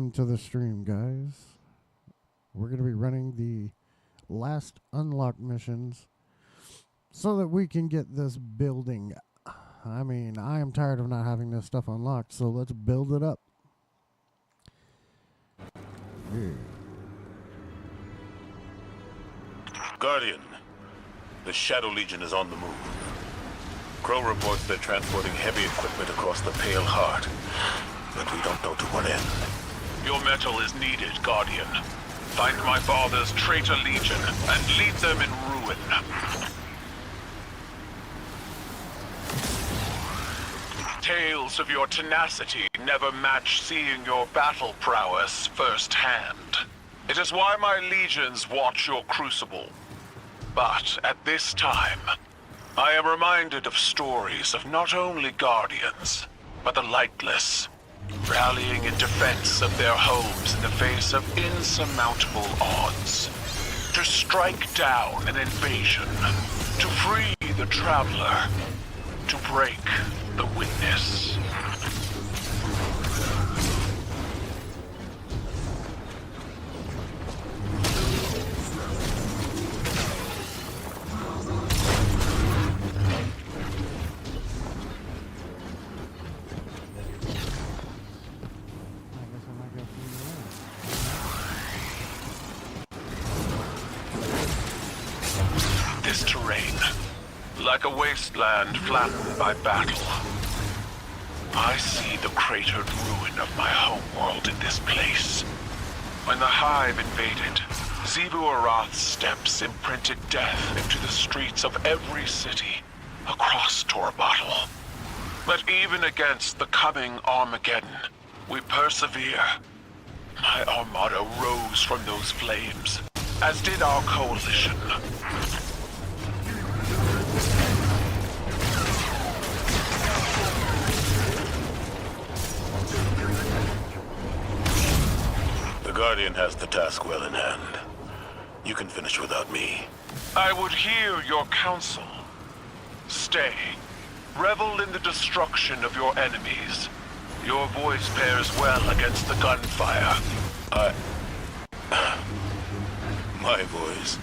welcome to the stream, guys. We're going to be running the last unlocked missions so that we can get this building. I mean, I am tired of not having this stuff unlocked, so let's build it up. Yeah. Guardian, the Shadow Legion is on the move. Crow reports they're transporting heavy equipment across the Pale Heart, but we don't know to what end. Your metal is needed, Guardian. Find my father's traitor legion and lead them in ruin. Tales of your tenacity never match seeing your battle prowess firsthand. It is why my legions watch your crucible. But at this time, I am reminded of stories of not only Guardians, but the lightless, rallying in defense of their homes in the face of insurmountable odds. To strike down an invasion, to free the traveler, to break the witness. This terrain, like a wasteland flattened by battle. I see the cratered ruin of my homeworld in this place. When the Hive invaded, Zebu Arath's steps imprinted death into the streets of every city across Torbottle. But even against the coming Armageddon, we persevere. My armada rose from those flames, as did our coalition. The Guardian has the task well in hand. You can finish without me. I would hear your counsel. Stay. Revel in the destruction of your enemies. Your voice pairs well against the gunfire. My voice.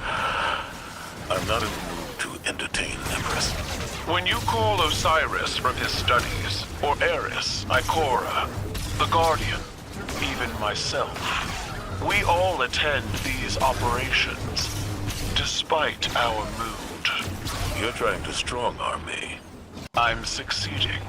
I'm not in the mood to entertain Empress. When you call Osiris from his studies, or Eris, Ikora, the Guardian, even myself, we all attend these operations, despite our mood. You're trying to strong-arm me. I'm succeeding.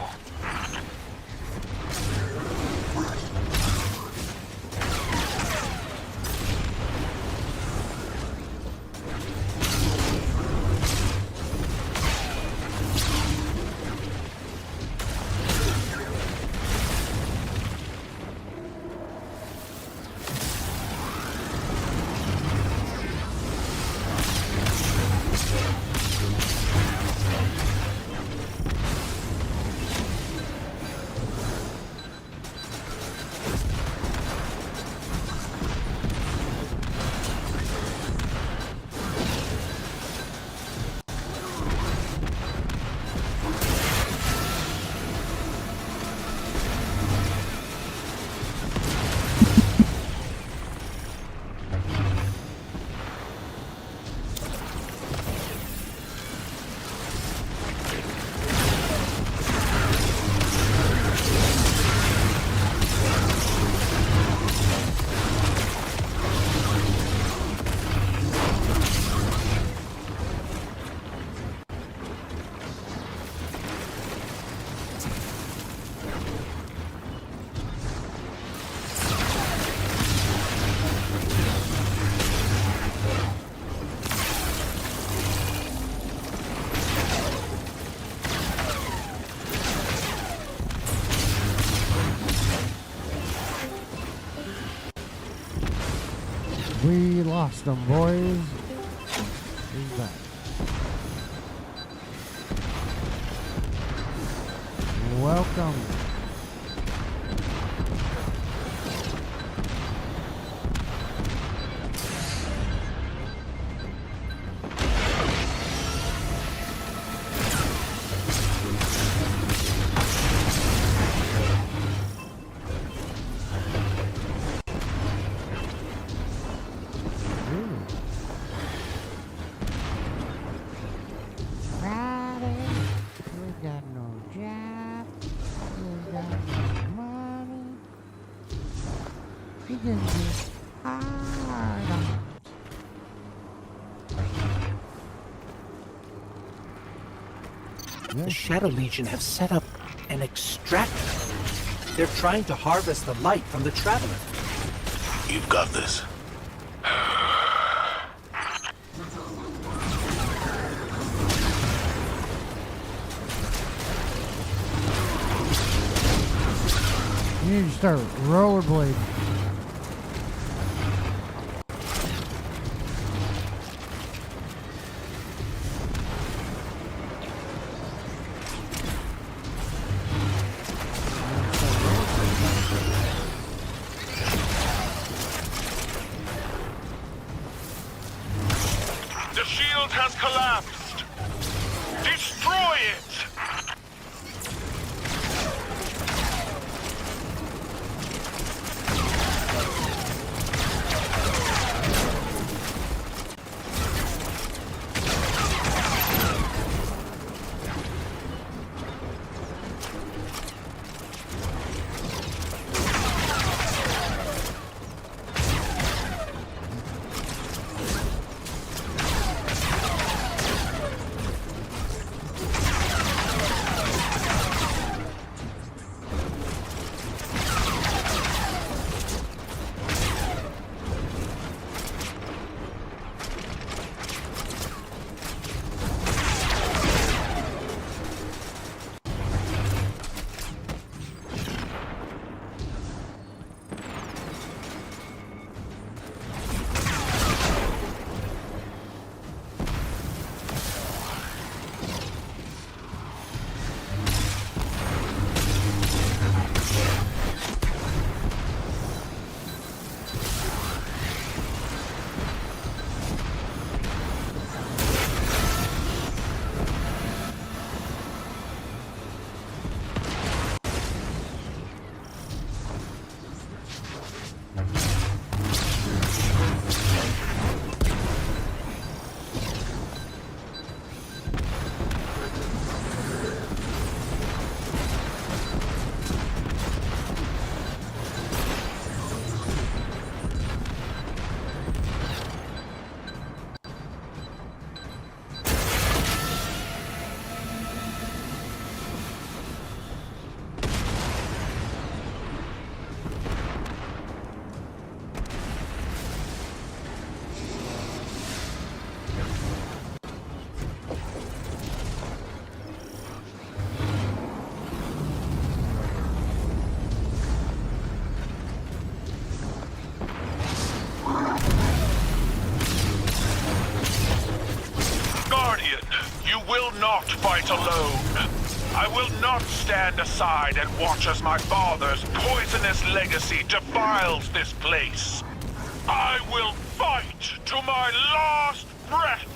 We lost them, boys. He's back. Welcome. You can just hide out. The Shadow Legion have set up an extractor. They're trying to harvest the light from the Traveler. You've got this. You need to start rollerblading. The shield has collapsed. Destroy it! Not fight alone. I will not stand aside and watch as my father's poisonous legacy defiles this place. I will fight to my last breath.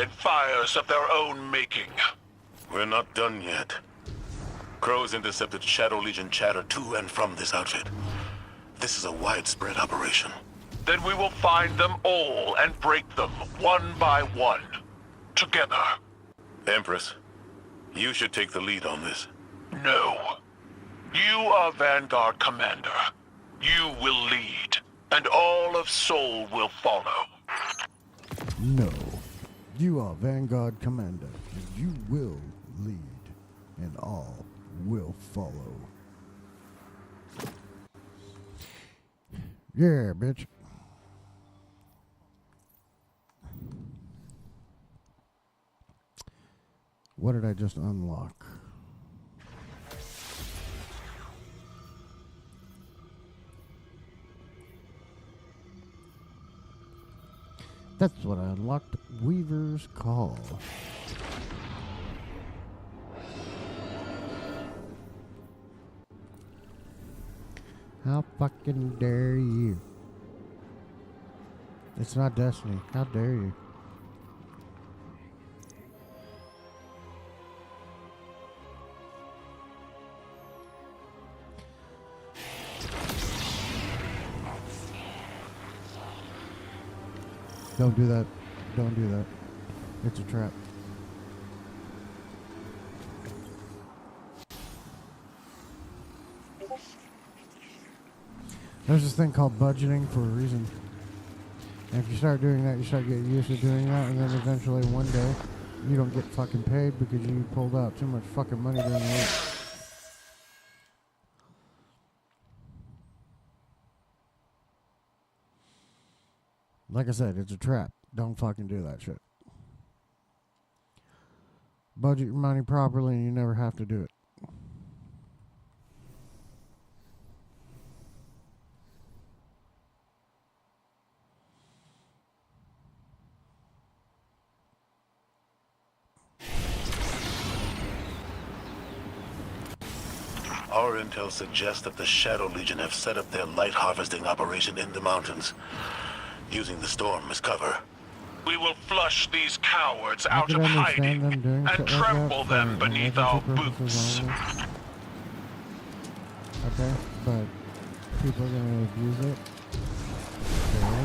in fires of their own making. We're not done yet. Crows intercepted Shadow Legion chatter to and from this outfit. This is a widespread operation. Then we will find them all and break them one by one. Together. Empress, you should take the lead on this. No. You are Vanguard Commander. You will lead, and all of Seoul will follow. No. You are Vanguard Commander, and you will lead, and all will follow. Yeah, bitch. What did I just unlock? That's what I unlocked. Weaver's Call. How fucking dare you? It's not Destiny. How dare you? Don't do that. Don't do that. It's a trap. There's this thing called budgeting for a reason. And if you start doing that, you start getting used to doing that, and then eventually one day, you don't get fucking paid because you pulled out too much fucking money during the week. Like I said, it's a trap. Don't fucking do that shit. Budget your money properly and you never have to do it. Our intel suggests that the Shadow Legion have set up their light harvesting operation in the mountains, using the storm as cover. We will flush these cowards I out could of understand hiding them doing and shit like trample that them for beneath emergency our purposes boots. only. Okay, but people are gonna abuse it. Okay.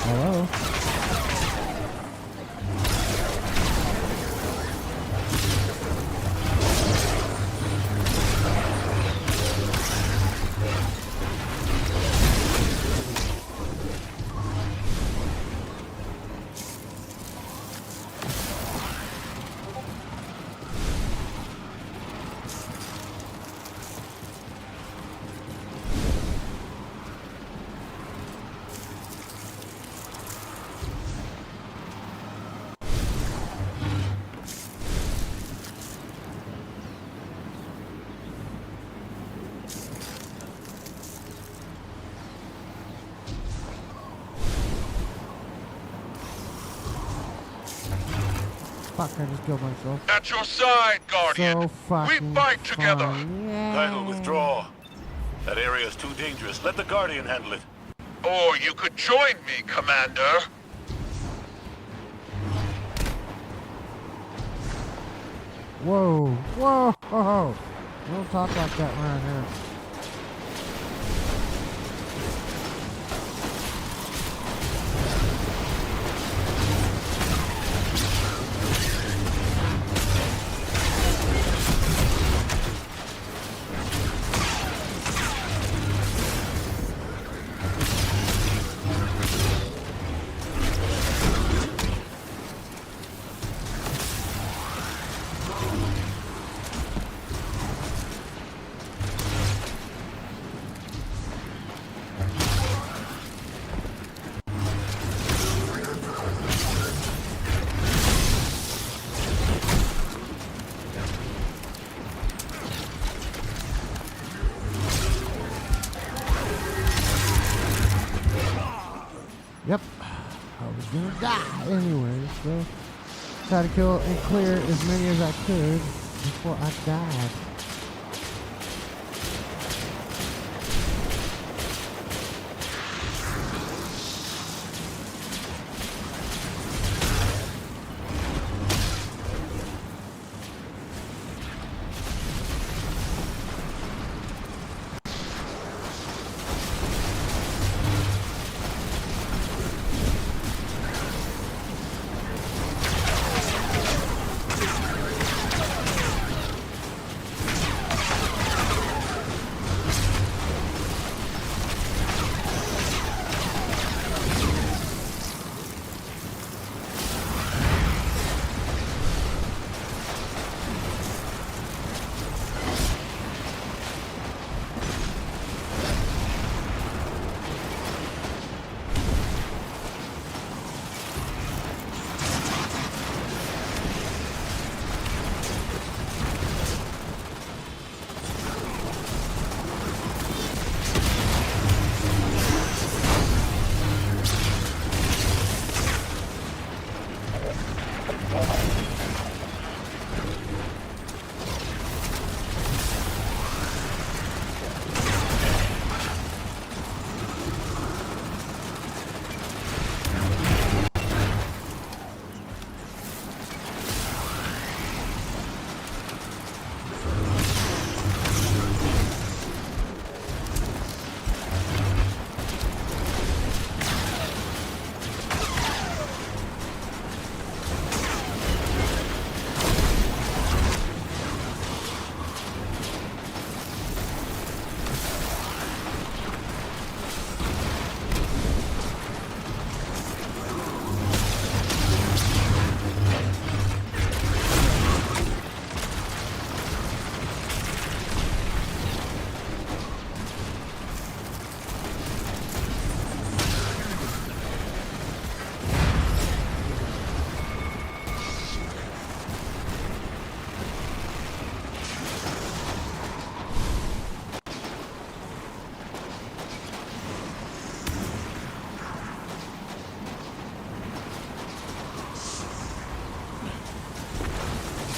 Hello? Fuck, I just killed myself. At your side, Guardian. So fucking we fight together. fun. Yay. Title, withdraw. That area is too dangerous. Let the Guardian handle it. Or you could join me, Commander. Whoa, whoa, whoa. Don't talk like that around here. Yep. I was gonna die anyway, so try to kill and clear as many as I could before I died.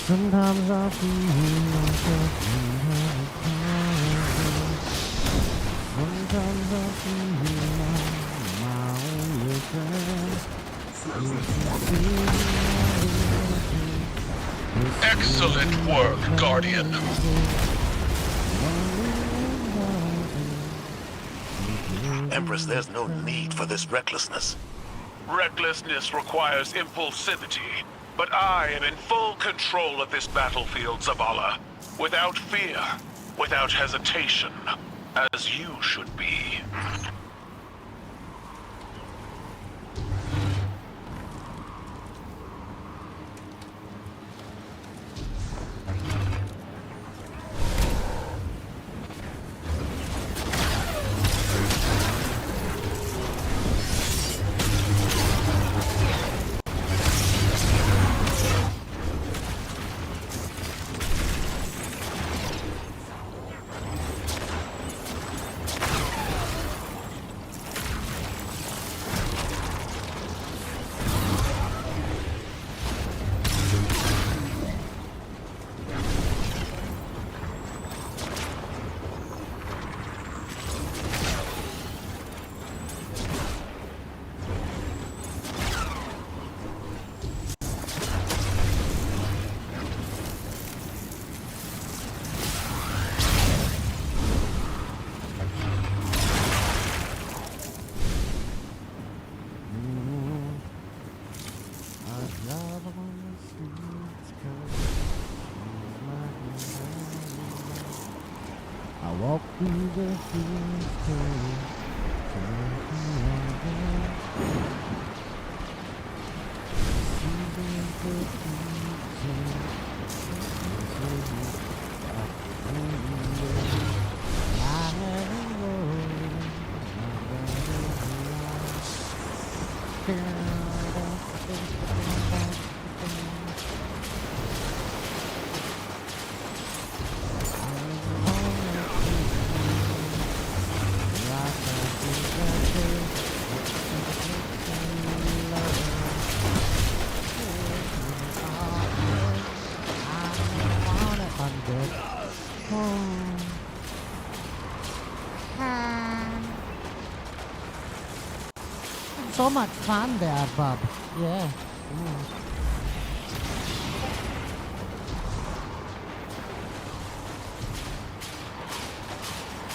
Sometimes I feel myself sometimes I feel like my only friend. Excellent work, Guardian. Empress, there's no need for this recklessness. Recklessness requires impulsivity, but I am in full control of this battlefield, Zavala. Without fear, without hesitation, as you should be. I walk through the fields so much fun there, bub. Yeah.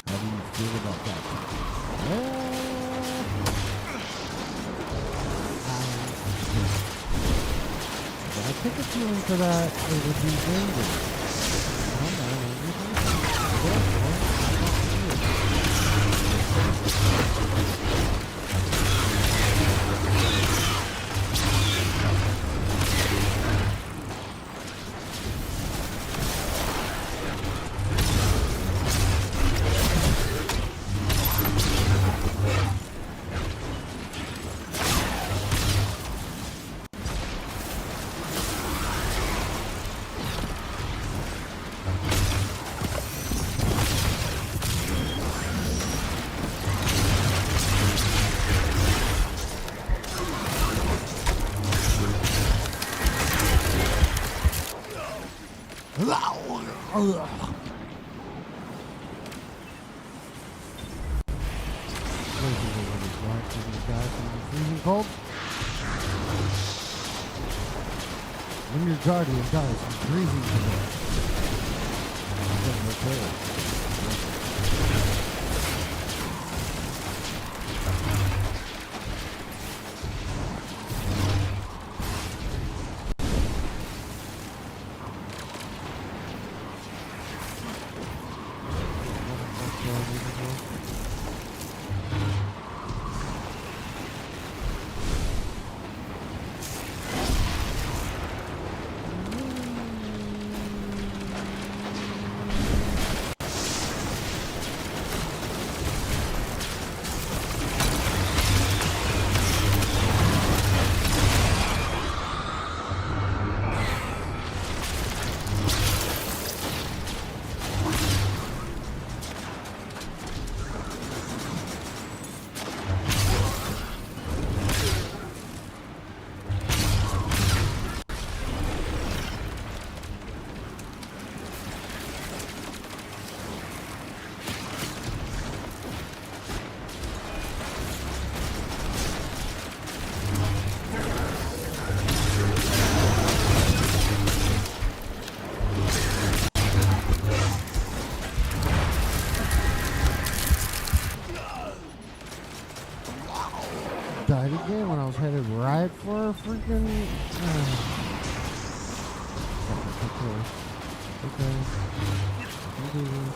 How do you feel about that? I take a feeling for that it would be dangerous. Cold? When your guardian dies, he's breathing to when I was headed right for a freaking. Okay. We do this.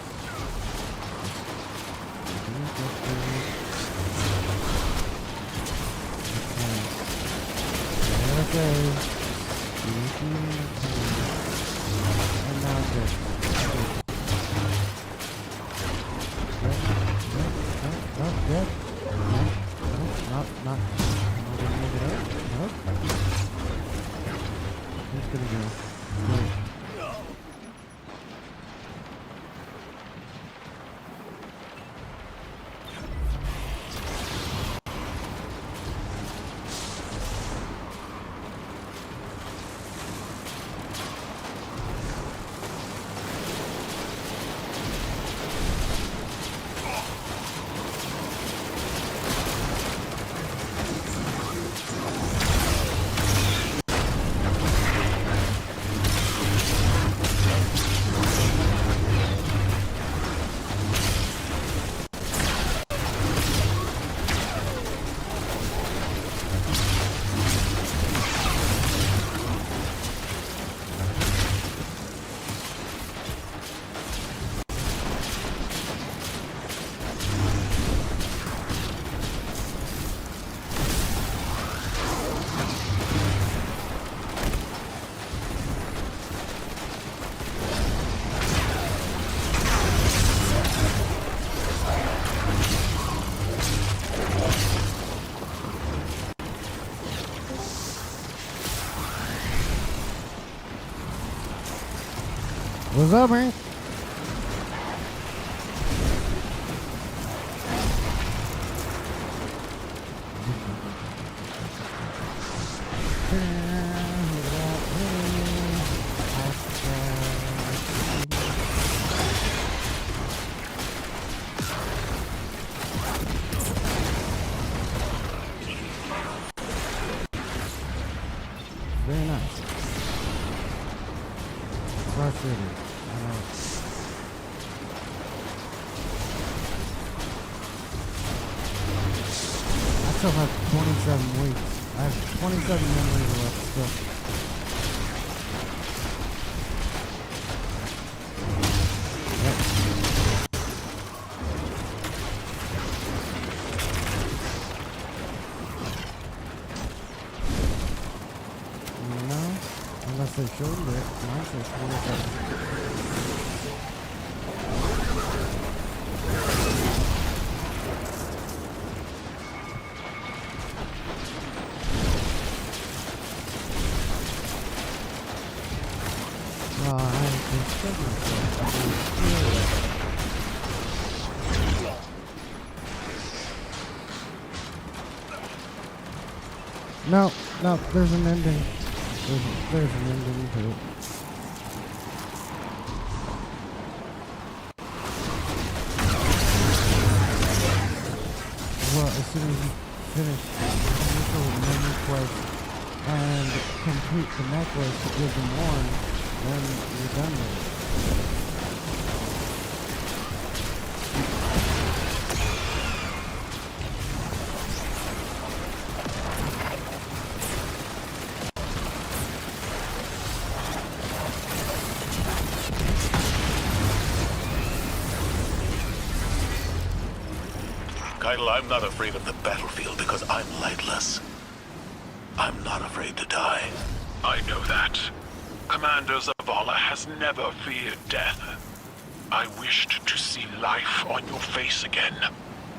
Okay. And now this. Good. Not. I'm gonna make it up. Nope. He's gonna go. Good. What's up, man? Very nice. Frustrated. I still have 27 weeks. I have 27 memories left still. No, unless they showed it. Mine says 27. No, there's an ending. There's an ending to it. Well, as soon as you finish the initial menu quest and complete the necklace to give them one, then you're done with it. Keitel, I'm not afraid of the battlefield because I'm lightless. I'm not afraid to die. I know that. Commander Zavala has never feared death. I wished to see life on your face again.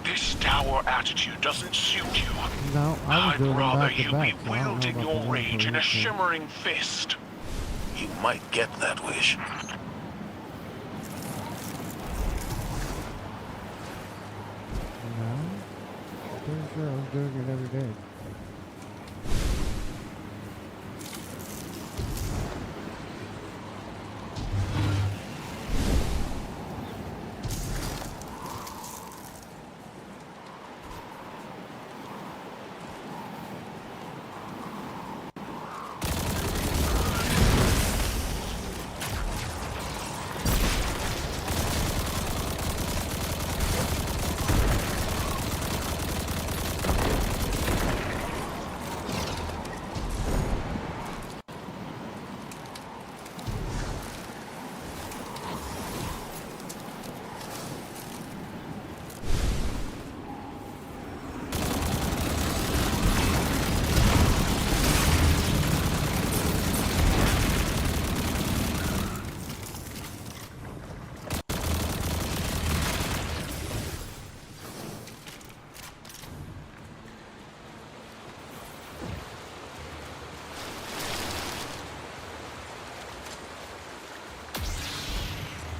This dour attitude doesn't suit you. No, I'd rather you be I wielding your rage in a shimmering fist. You might get that wish. No, I'm pretty sure I was doing it every day.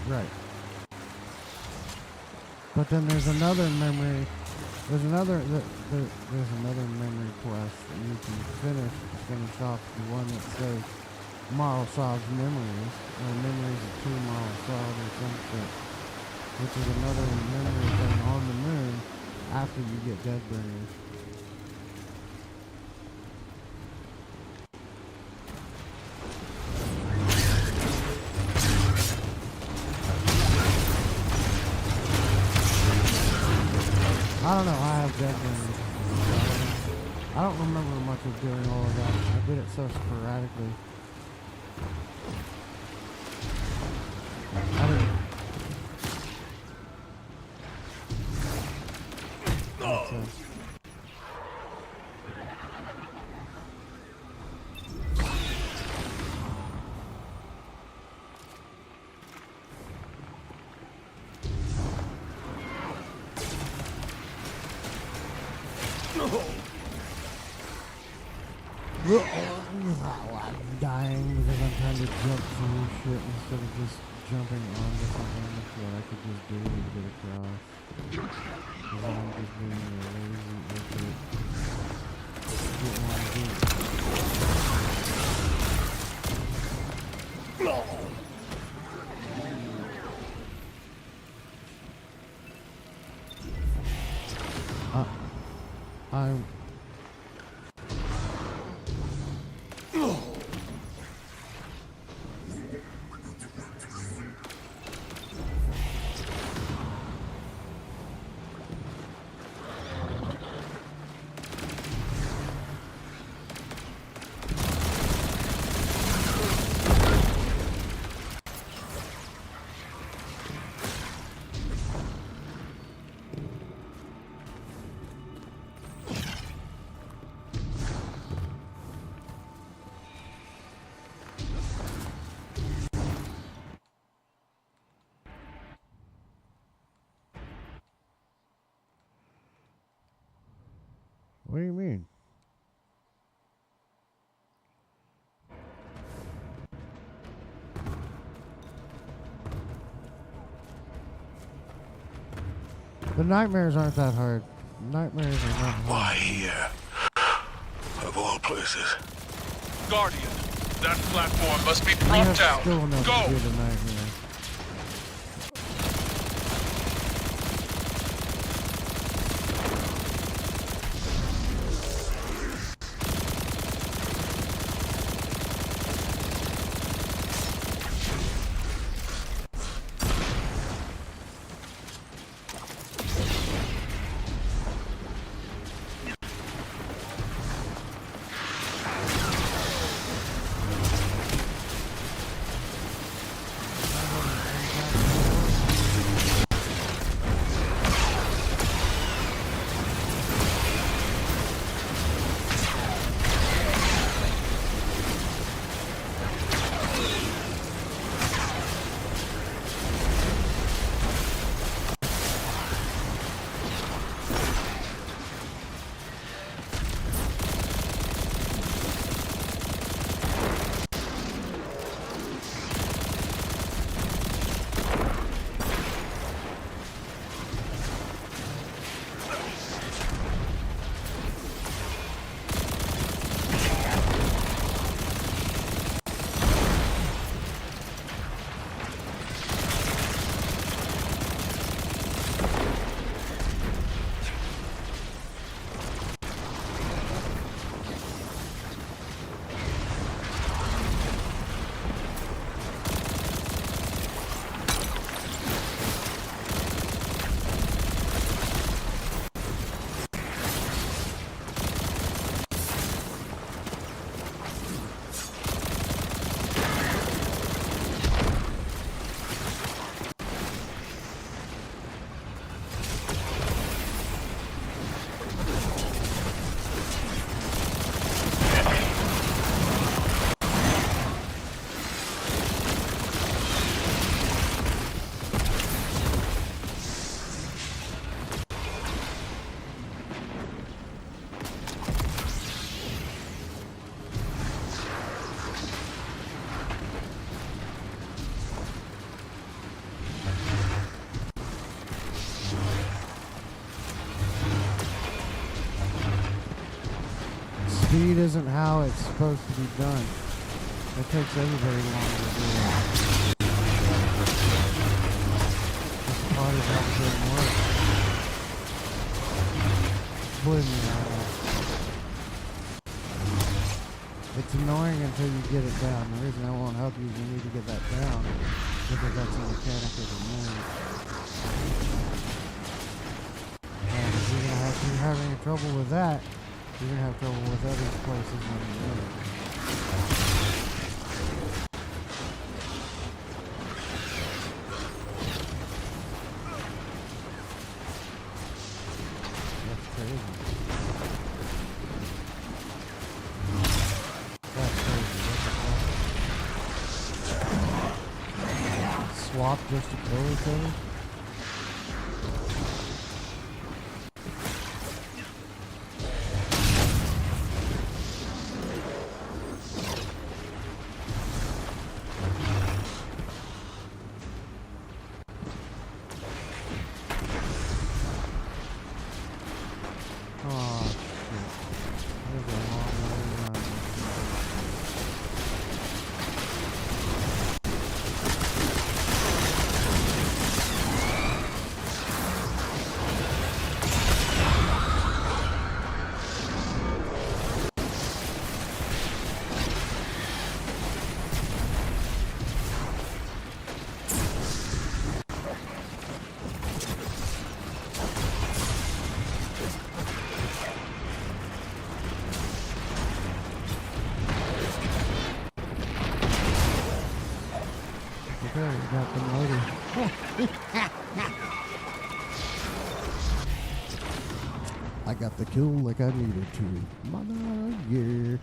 Right. But then there's another memory. There's another memory quest that you can finish off the one that says Marlsov's memories, or memories of two Marlsov or some shit, which is another memory thing on the moon after you get Deadbringers. I don't know, I have Deadbringers. I don't remember much of doing all of that. I did it so sporadically. I didn't. Makes sense. I'm dying because I'm trying to jump through shit instead of just jumping onto something that's what I could just do to get across. Because I'm just being a lazy idiot. Didn't want to do it. I'm... What do you mean? The nightmares aren't that hard. Nightmares are not hard. Why here? Of all places. Guardian, that platform must be We propped have out. still enough Go! to do the nightmare. speed isn't how it's supposed to be done. It takes everybody longer to do it. This part is how it doesn't work. Believe me, I know. It's annoying until you get it down. The reason I won't help you is you need to get that down, because that's a mechanic of the moon. And if you're having trouble with that, you're gonna have trouble with other places on the moon. That's crazy. That's crazy. What the fuck? Swap just to kill each other? Oh, shit. There's a long way around this. Okay, we got them loaded. I got the kill like I needed to. Mother, yeah.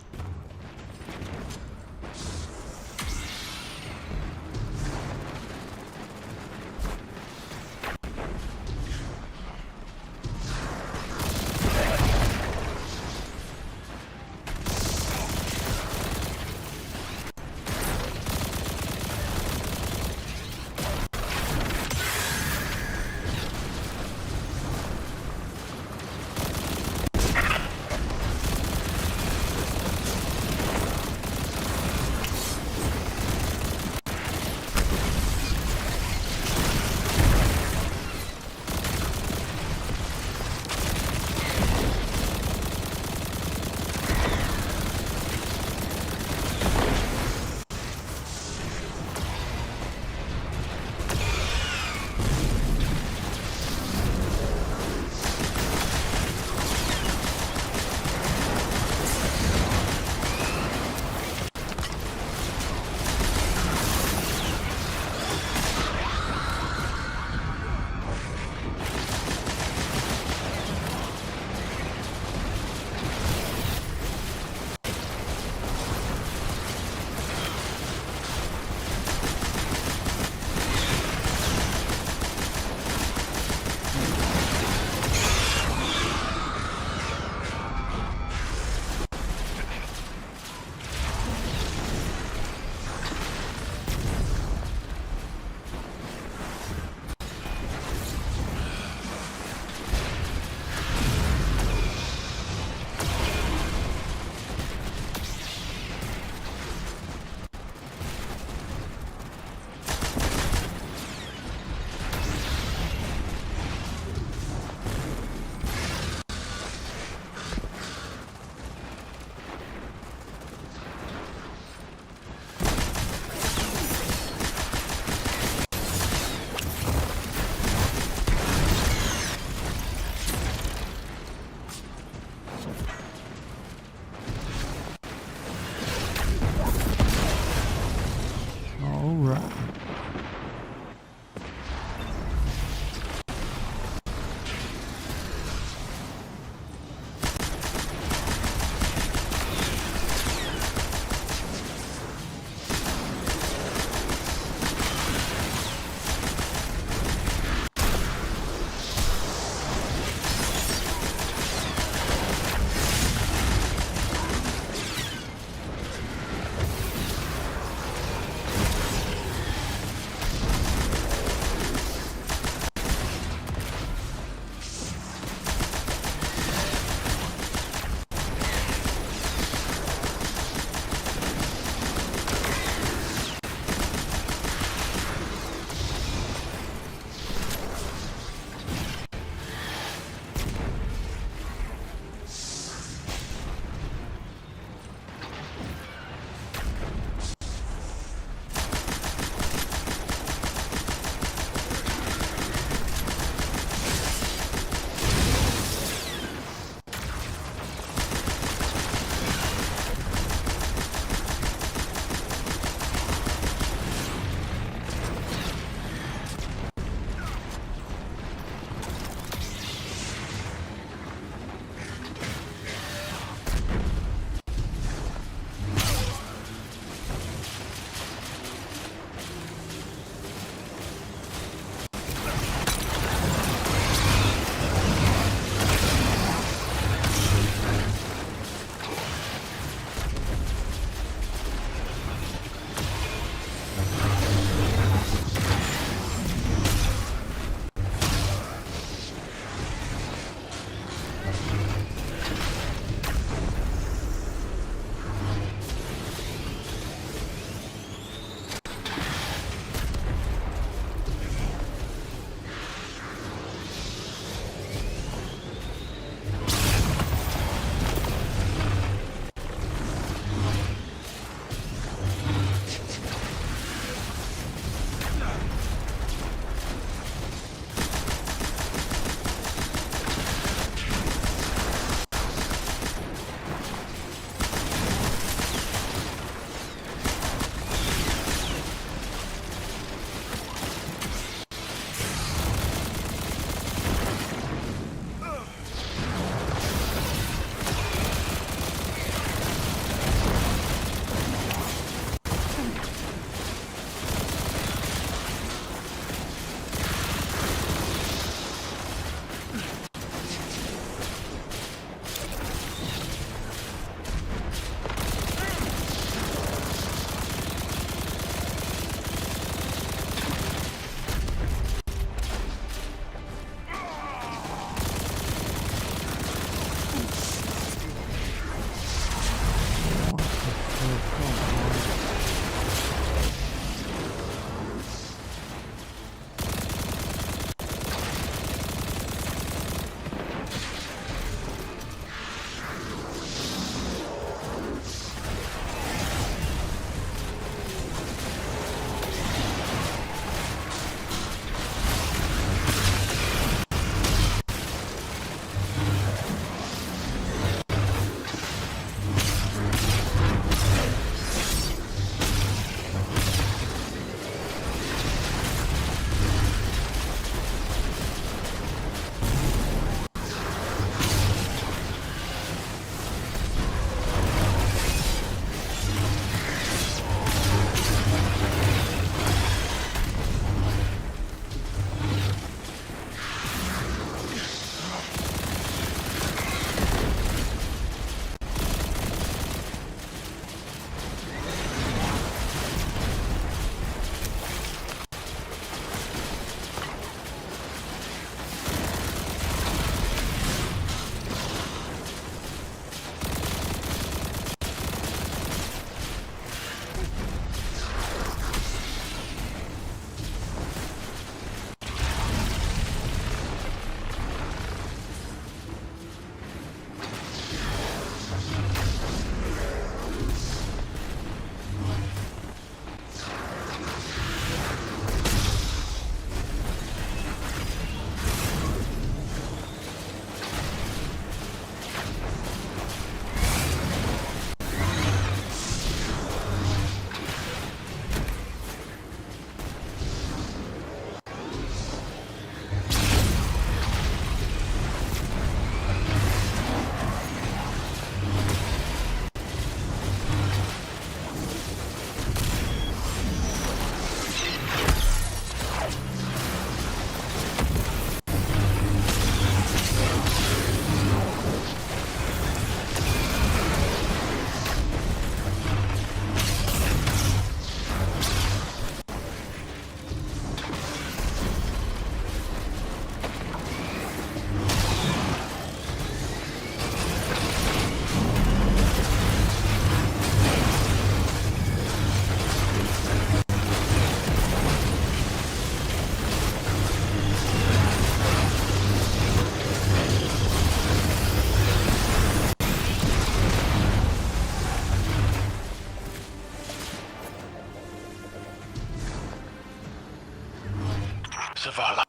Zavala,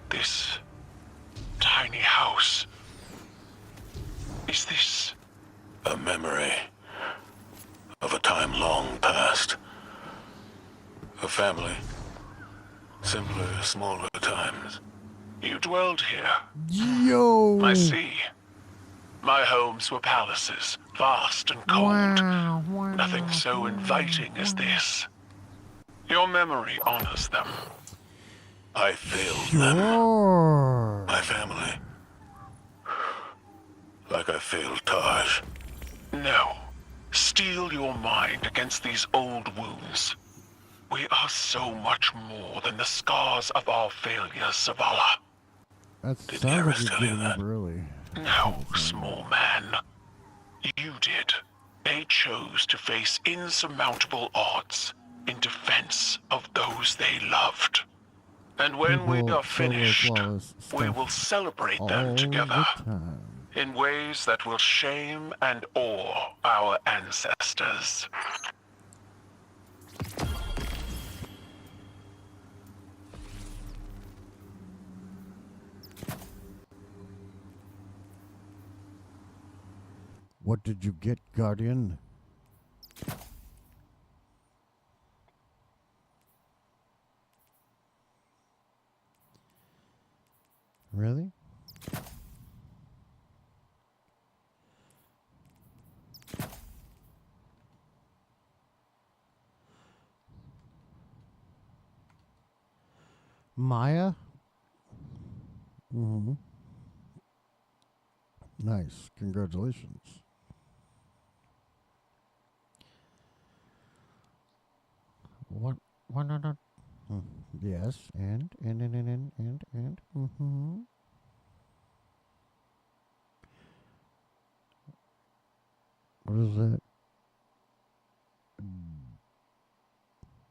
this tiny house. Is this A memory of a time long past. A family. Simpler, smaller times. you dwelled here? Yo! I see. My homes were palaces, vast and cold. Wow. Nothing so inviting as this. Your memory honors them. I failed them. Sure. My family. Like I failed Taj. No. Steel your mind against these old wounds. We are so much more than the scars of our failures, Zavala. That Did sounds like Harris you're tell you giving up that? early. No, small man. You did. They chose to face insurmountable odds in defense of those they loved. And when we People are finished, flawless we stuff will celebrate all them together the time. in ways that will shame and awe our ancestors. What did you get, Guardian? Really? Maya? Mm-hmm. Nice. Congratulations. What? Not? Yes, and. Mm-hmm. What is that?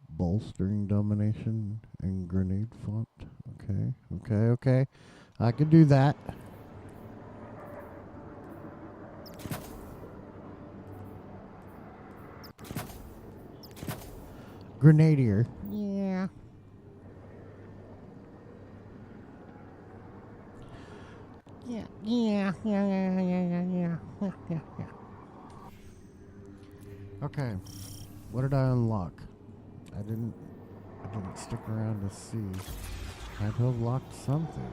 Bolstering domination and grenade font. Okay. I can do that. Grenadier. Yeah. Yeah. Okay. What did I unlock? I didn't stick around to see. I had to have locked something.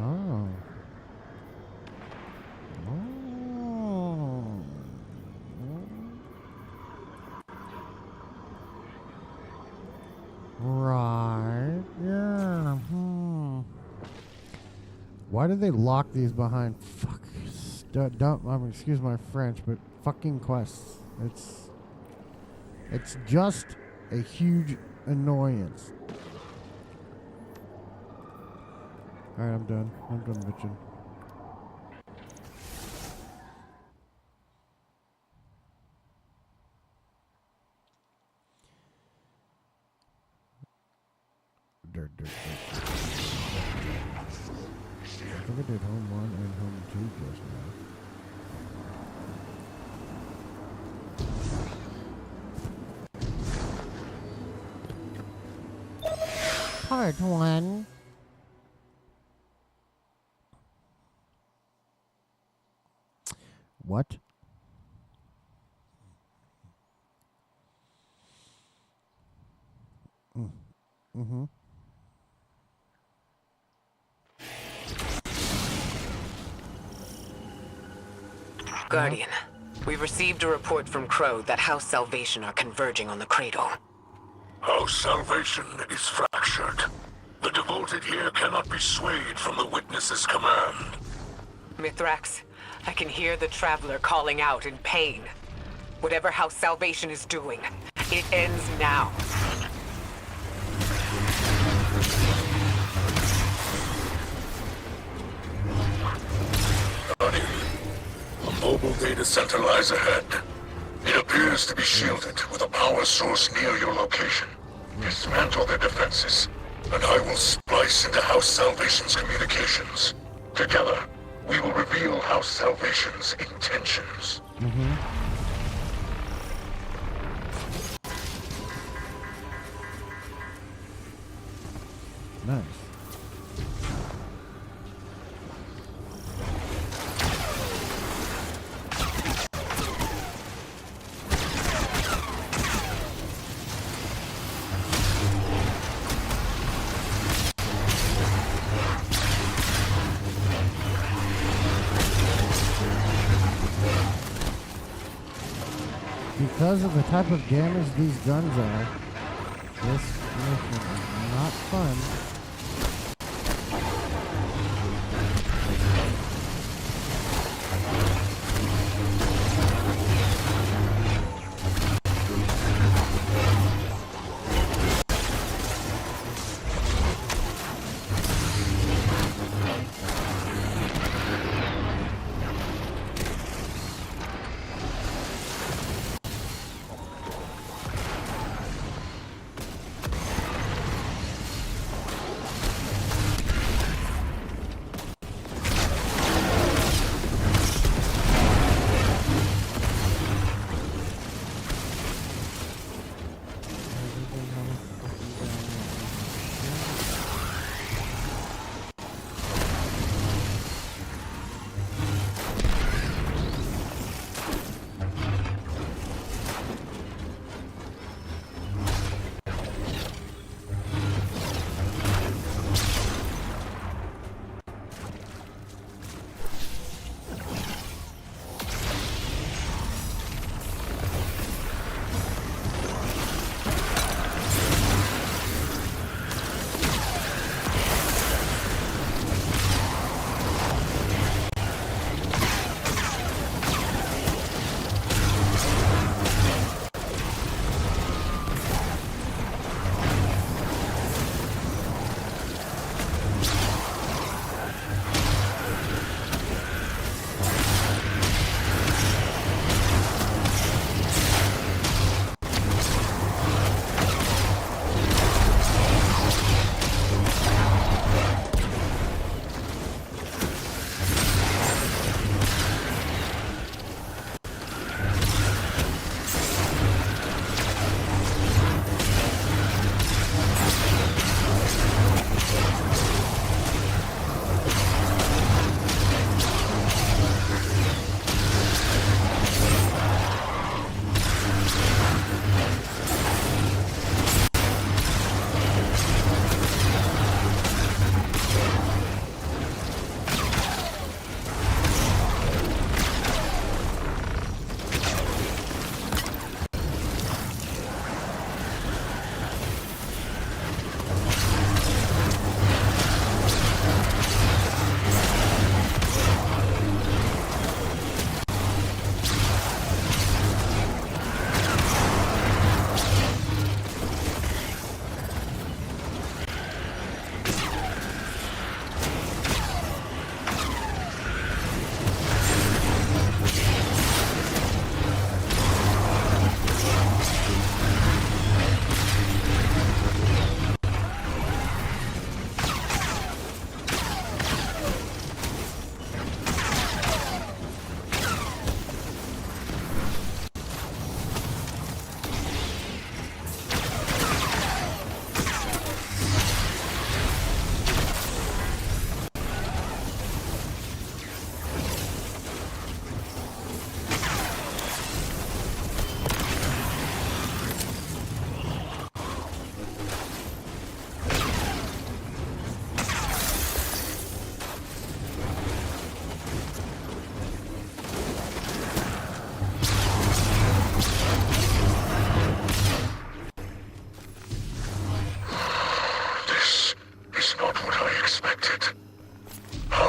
Oh. Right. Yeah. Why did they lock these behind excuse my French, but fucking quests. It's just a huge annoyance. Alright, I'm done bitching. Dirt. I think I did home 1 and home 2 just now. Part 1. What? Mm-hmm. Guardian, we've received a report from Crow that House Salvation are converging on the Cradle. House Salvation is fractured. The devoted here cannot be swayed from the Witness's command. Mithrax, I can hear the Traveler calling out in pain. Whatever House Salvation is doing, it ends now. Guardian, a mobile data center lies ahead. It appears to be shielded with a power source near your location. Dismantle their defenses, and I will splice into House Salvation's communications. Together, we will reveal House Salvation's intentions. Because of the type of damage these guns are, this mission is not fun.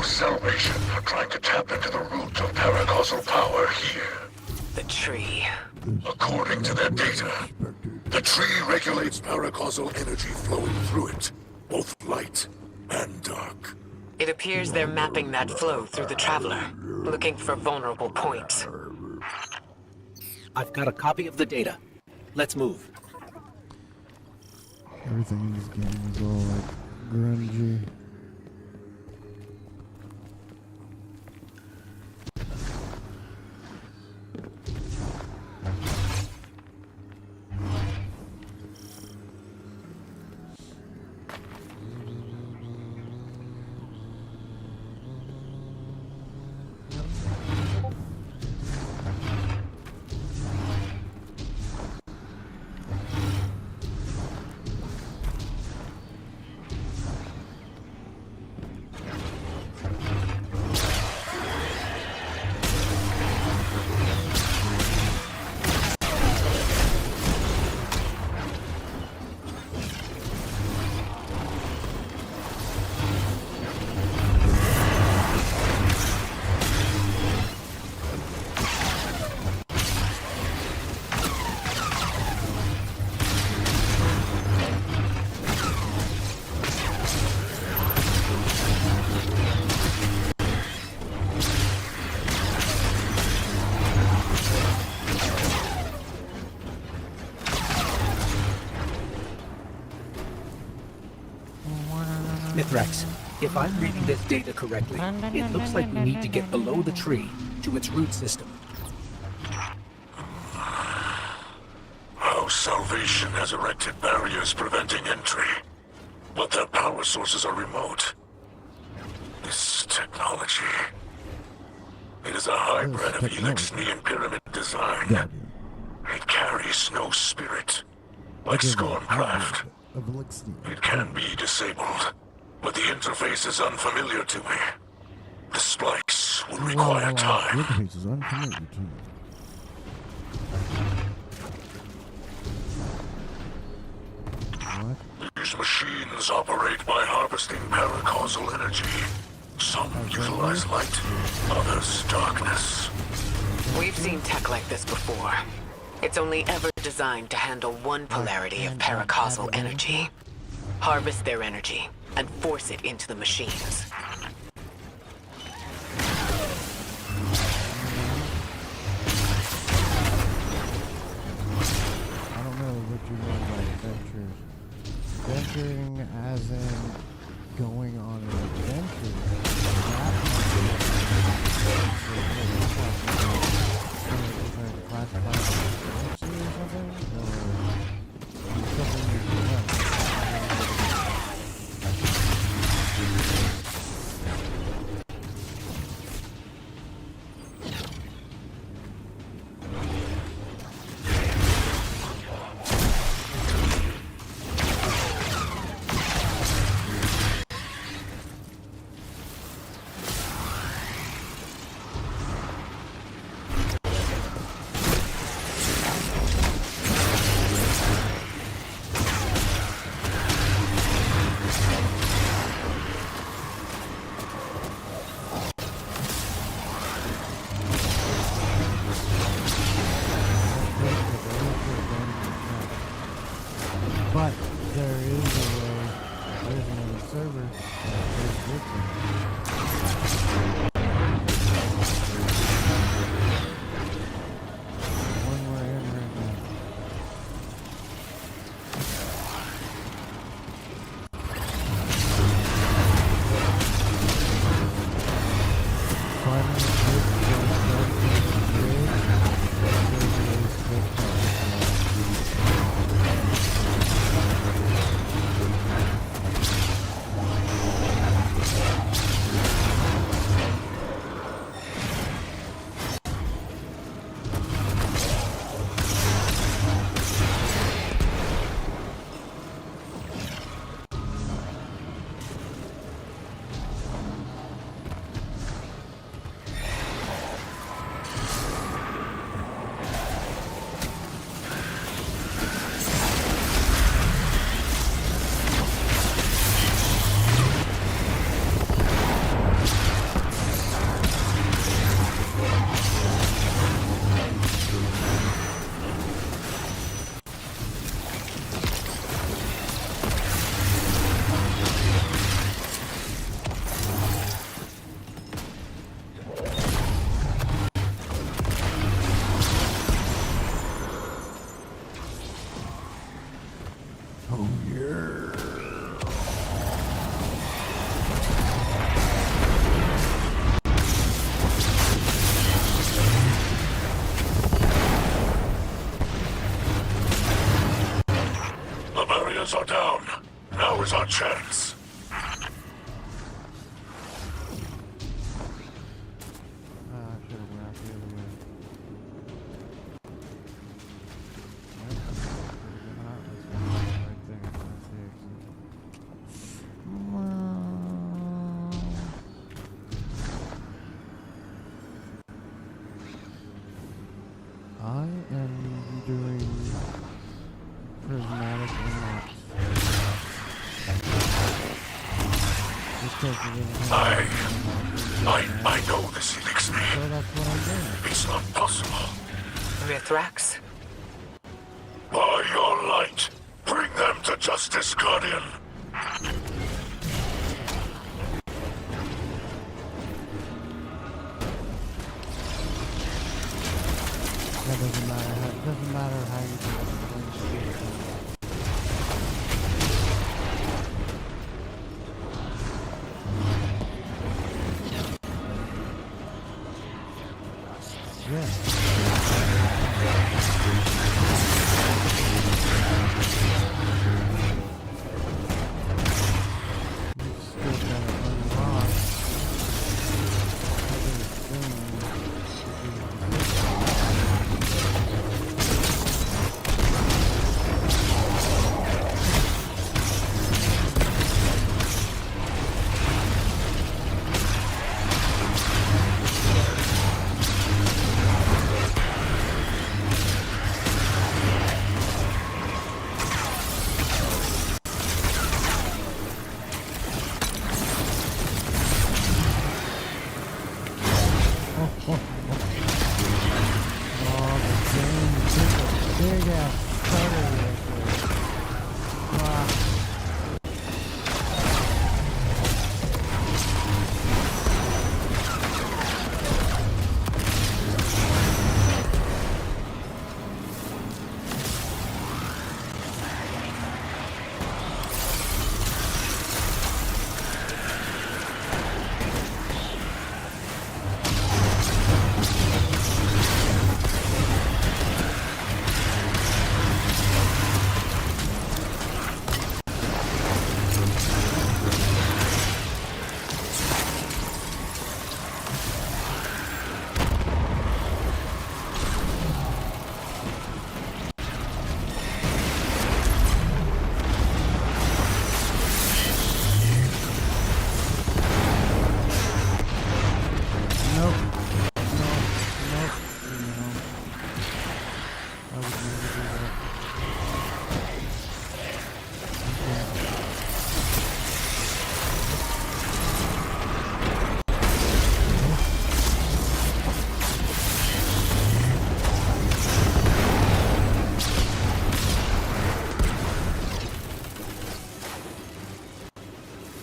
Salvation are trying to tap into the root of paracausal power here. The tree. According to their data, the tree regulates paracausal energy flowing through it, both light and dark. It appears they're mapping that flow through the Traveler, looking for vulnerable points. I've got a copy of the data. Let's move. Everything in this game is all like grungy. Mithrax, if I'm reading this data correctly, it looks like we need to get below the tree to its root system. Our Salvation has erected barriers preventing entry, but their power sources are remote. This technology... It is a hybrid of Elixnian pyramid design. Guardian. It carries no spirit. Like It is a Scorncraft, hybrid of Elixir. it can be disabled, but the interface is unfamiliar to me. The splice will require time. Interface is unfamiliar to me. What? These machines operate by harvesting paracausal energy. Some utilize light, others darkness. We've seen tech like this before. It's only ever designed to handle one polarity of paracausal energy. Harvest their energy and force it into the machines. I don't know what you mean by adventures. Venturing as in going on an adventure. But there is a way, there's another server that is different. One we're in right now. Finally, oh yeah. The barriers are down. Now is our chance. I should have went out the other way. I am doing prismatic unlocks. I know this elixir. So that's what I'm doing. It's not possible. Mithrax? By your light, bring them to justice, Guardian. That doesn't matter how you do it.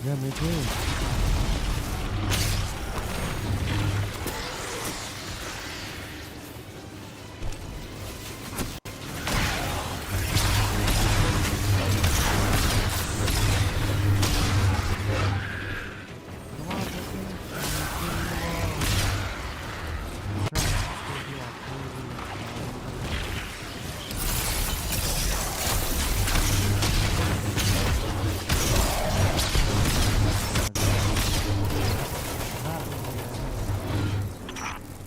Yeah, me too.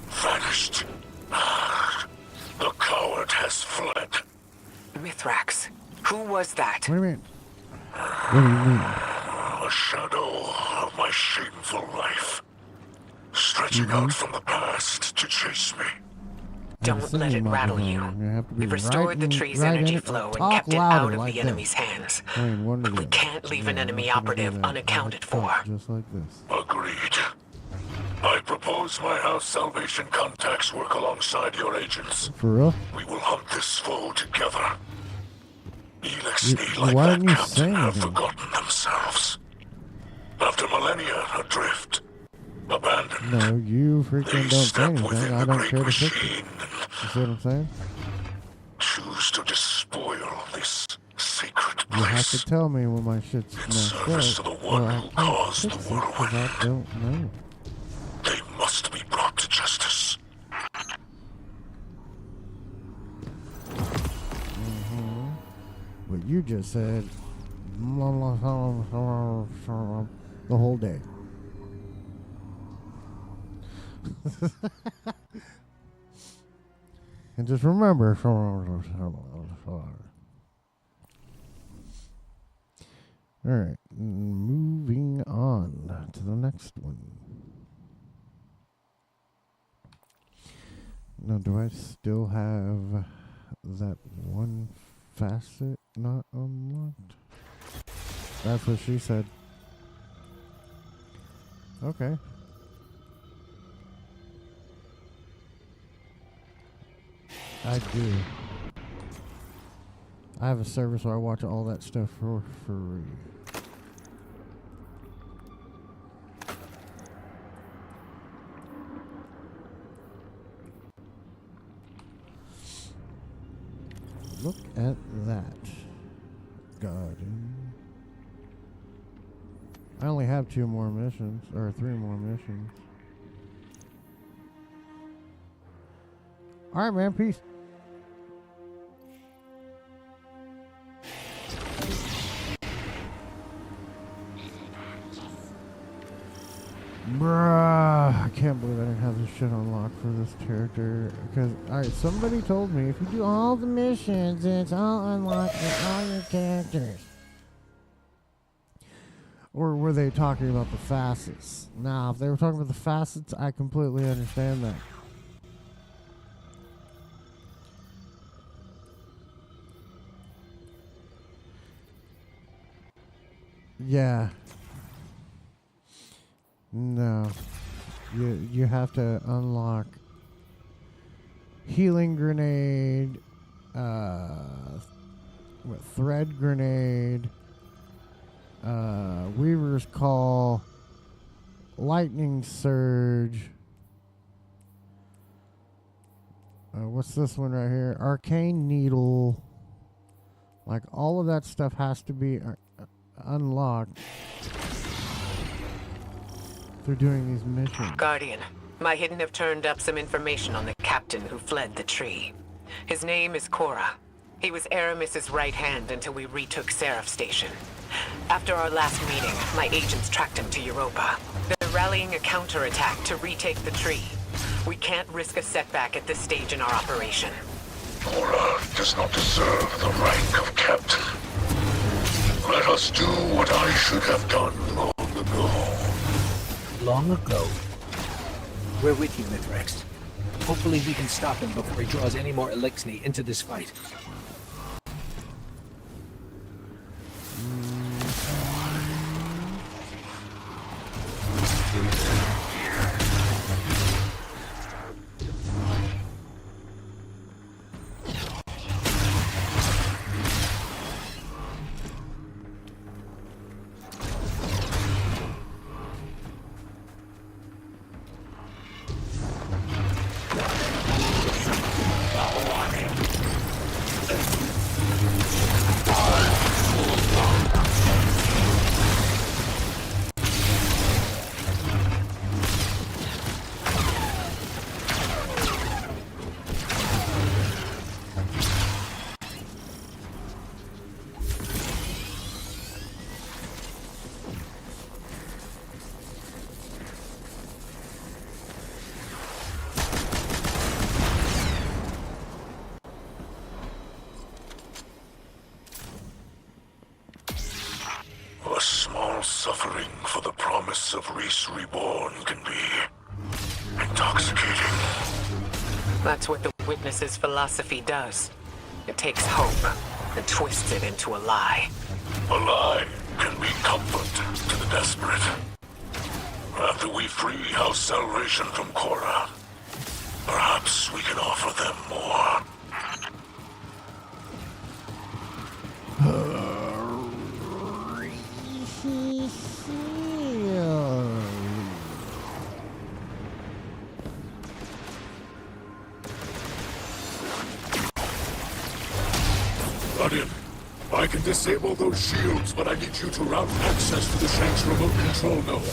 Vanished. The coward has fled. Mithrax, who was that? What do you mean? What do you mean? A shadow of my shameful life. Stretching out from the past to chase me. Don't let it rattle you. Have to be We've restored the tree's energy flow and kept it out of the enemy's hands. But we can't leave an enemy operative unaccounted for. Just like this. Agreed. I propose my house salvation contacts work alongside your agents. For real? We will hunt this foe together. You- like why that didn't you say captain have anything? forgotten themselves. After millennia adrift, abandoned. No, you freaking They don't say step anything. within I the don't great care to fix it. machine You see what I'm saying? and choose to despoil this sacred You have place. to tell me when my shit's messed service up, to the or one I who can't caused fix the it because I whirlwind. don't know. They must be brought to justice. What you just said the whole day. And just remember, alright, moving on to the next one. Now, do I still have that one facet not unlocked? That's what she said. Okay. I do. I have a service where I watch all that stuff for free. Look at that. Garden. I only have 2 more missions, or 3 more missions. Alright, man, peace. should unlock for this character. Because, alright, somebody told me if you do all the missions, it's all unlocked for all your characters. Or were they talking about the facets? Now, if they were talking about the facets, I completely understand that. Yeah. No. You have to unlock healing grenade, thread grenade, Weaver's Call, lightning surge. What's this one right here? Arcane needle. Like all of that stuff has to be unlocked through doing these missions. Guardian, my hidden have turned up some information on the captain who fled the tree. His name is Cora. He was Aramis's right hand until we retook Seraph Station. After our last meeting, my agents tracked him to Europa. They're rallying a counterattack to retake the tree. We can't risk a setback at this stage in our operation. Cora does not deserve the rank of captain. Let us do what I should have done long ago. Long ago? We're with you, Mithrax. Hopefully we can stop him before he draws any more Elixni into this fight. A small suffering for the promise of Reese Reborn can be intoxicating. That's what the Witness's philosophy does. It takes hope and twists it into a lie. A lie can be comfort to the desperate. After we free House Salvation from Cora, perhaps we can offer them more. Guardian, I can disable those shields, but I need you to route access to the Shank's remote control node.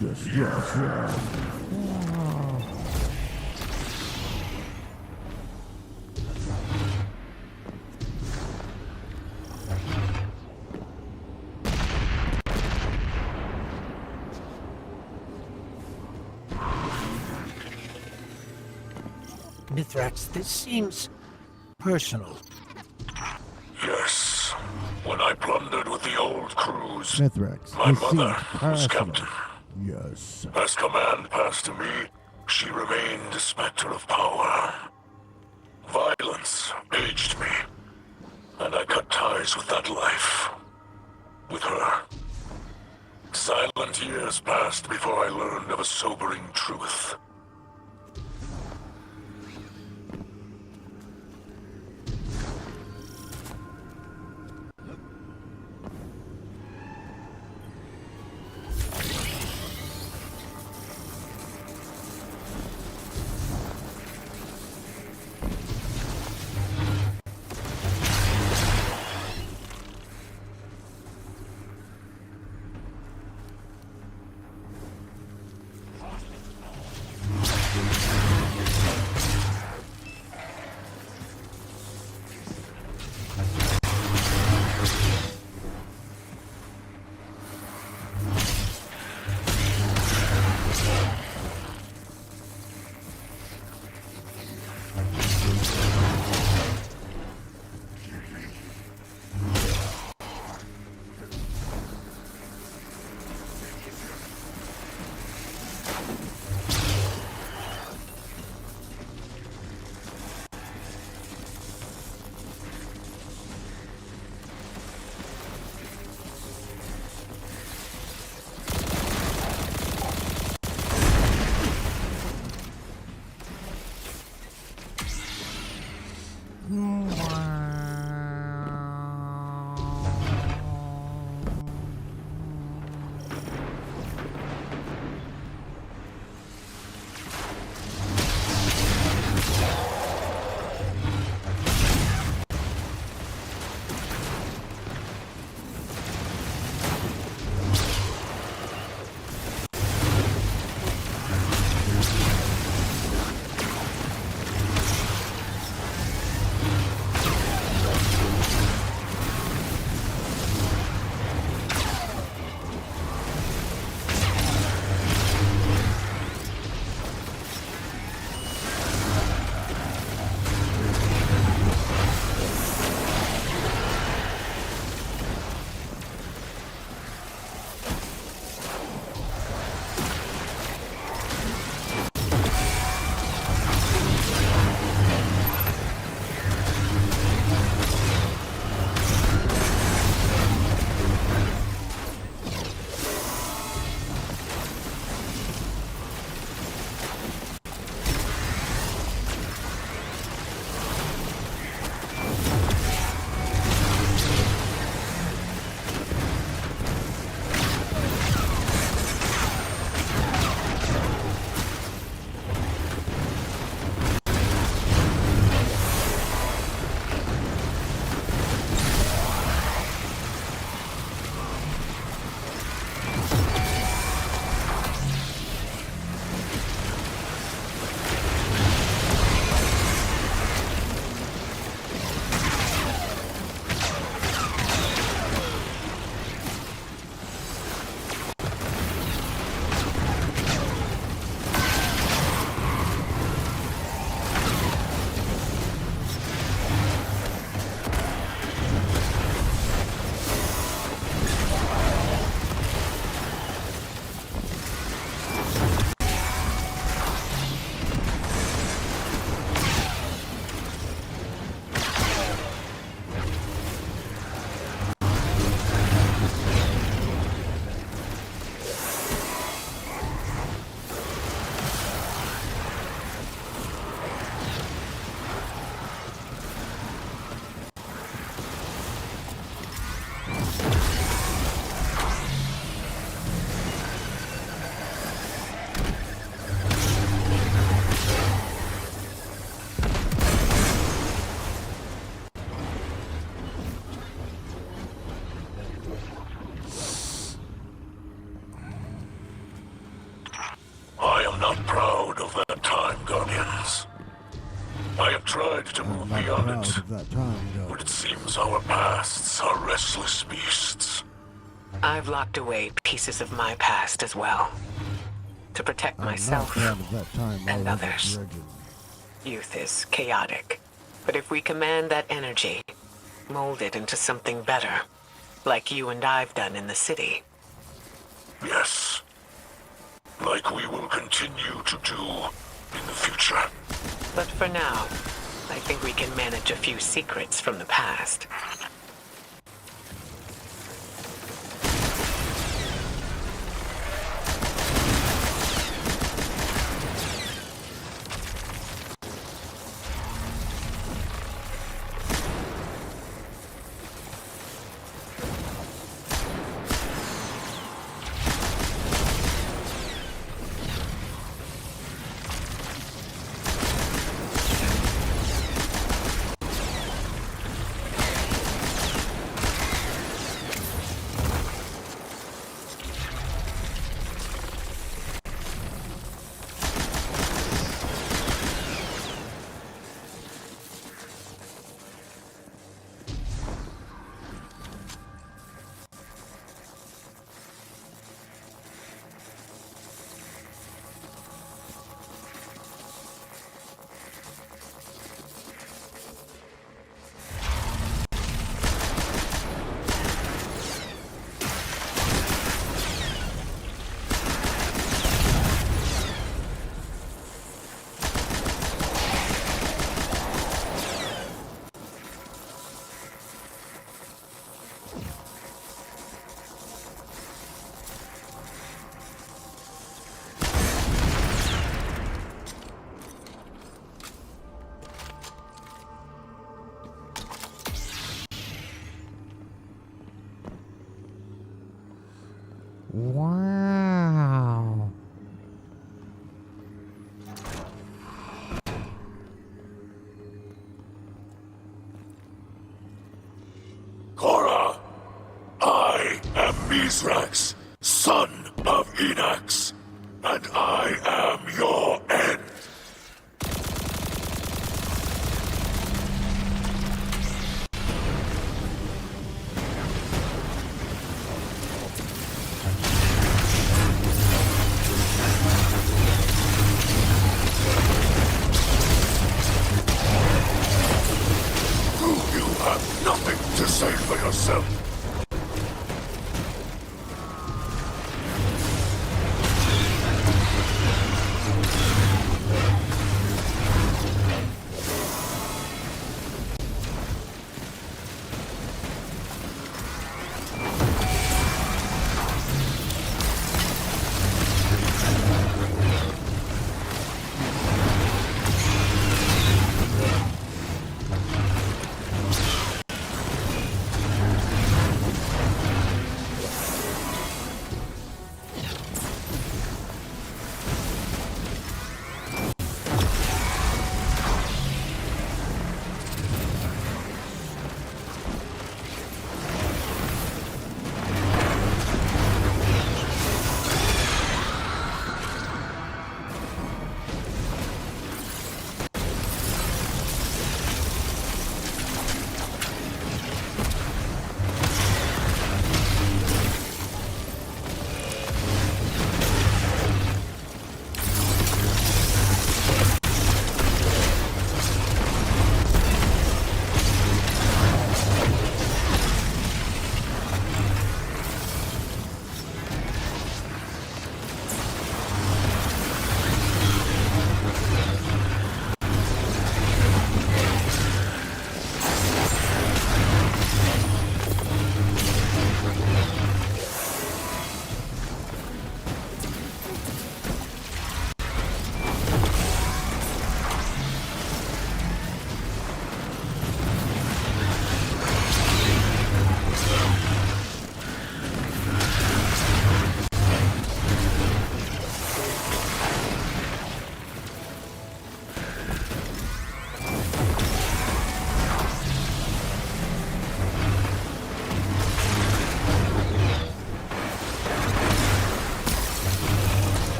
Yes, yes, yes. Mithrax, this seems personal. Yes. When I plundered with the old crews, Mithrax, my this mother seems was personal. captain. Yes. As command passed to me, she remained a specter of power. Violence aged me, and I cut ties with that life. With her. Silent years passed before I learned of a sobering truth. Guardians. I have tried to I'm move not beyond proud it, of that time, but it Guardian. seems our pasts are restless beasts. I've locked away pieces of my past as well. To protect I'm not myself proud of that time I and was a others. virgin. Youth is chaotic. But if we command that energy, mold it into something better, like you and I've done in the city. Yes. Like we will continue to do in the future. But for now, I think we can manage a few secrets from the past. Wow. Korra, I am Mithrax, son of Enax, and I am your end. You have nothing to say for yourself.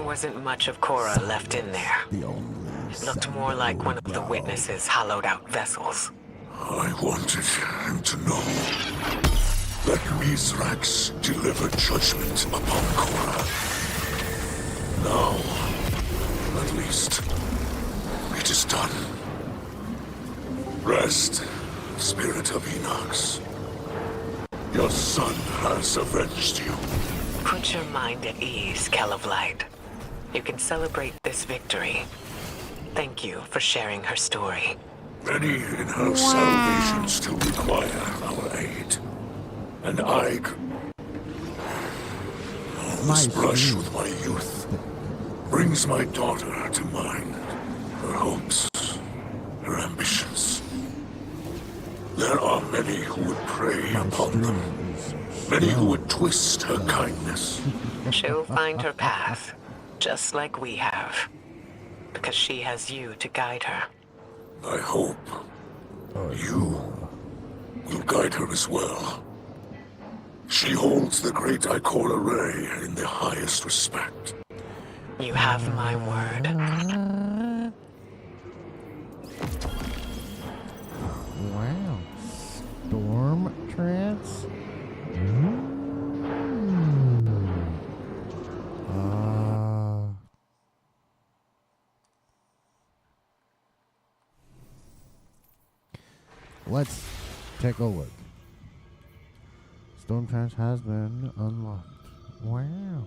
wasn't much of Cora left in there. The only It looked more like one of the witness's hollowed-out vessels. I wanted him to know that Mithrax delivered judgment upon Cora. Now, at least, it is done. Rest, Spirit of Enox. Your son has avenged you. Put your mind at ease, Kell of Light. You can celebrate this victory. Thank you for sharing her story. Many in her salvation still require our aid. And I this brush with my youth brings my daughter to mind. Her hopes, her ambitions. There are many who would prey upon them. Many who would twist her kindness. She'll find her path, just like we have. Because she has you to guide her. I hope you will guide her as well. She holds the great Ikora Ray in the highest respect. You have my word. Wow. Storm trance? Let's take a look. Storm trance has been unlocked. Wow.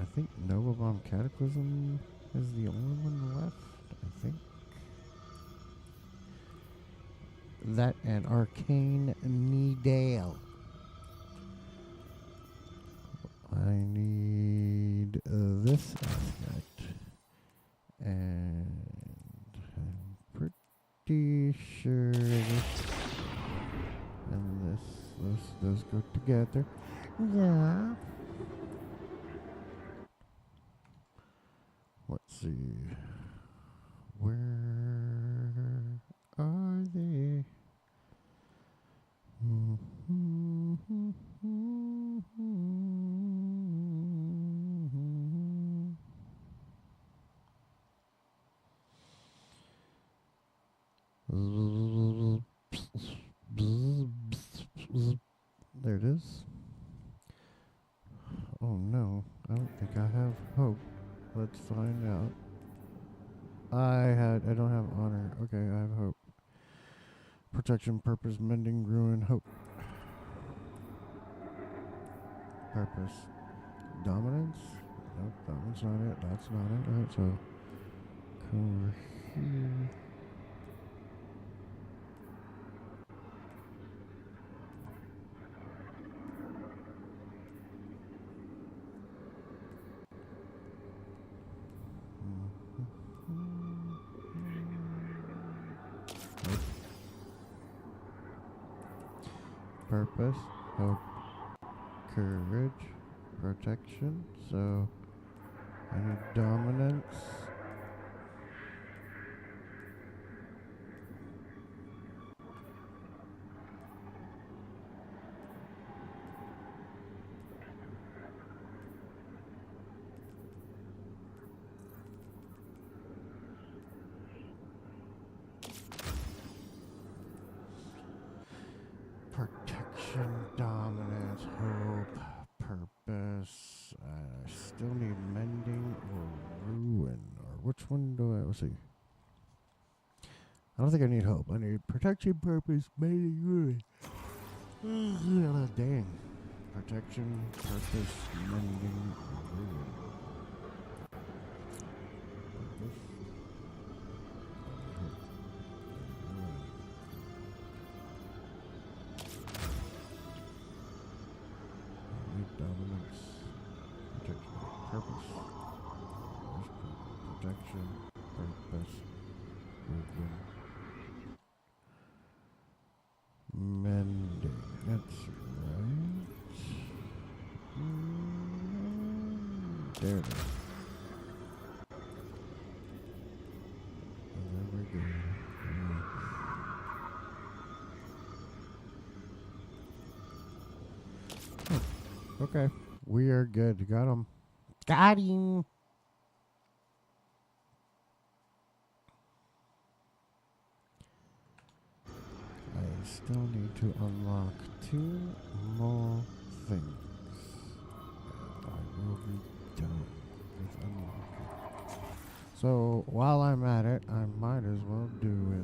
I think Nova Bomb Cataclysm is the only one left, I think. That and Arcane Needale. I need this aspect. And I'm pretty sure this and those go together. Yeah. Let's see. Where are they? There it is. Oh no, I don't think I have hope. Let's find out. I don't have honor. Okay, I have hope. Protection, purpose, mending, ruin, hope. Purpose. Dominance? Nope, that one's not it. That's not it. Alright, so come over here. Purpose, hope, courage, protection. So I need dominance. Protection, dominance, hope, purpose. I still need mending or ruin. Or which one do I? Let's see. I don't think I need hope. I need protection, purpose, mending, ruin. Dang. Protection, purpose, mending, ruin. Purpose. Dominance, protection, purpose, protection, purpose, movement, mending. That's right. There it is. And there we go. Okay, We are good. Got him. Got him. I still need to unlock 2 more things. And I will be done with unlocking. So while I'm at it, I might as well do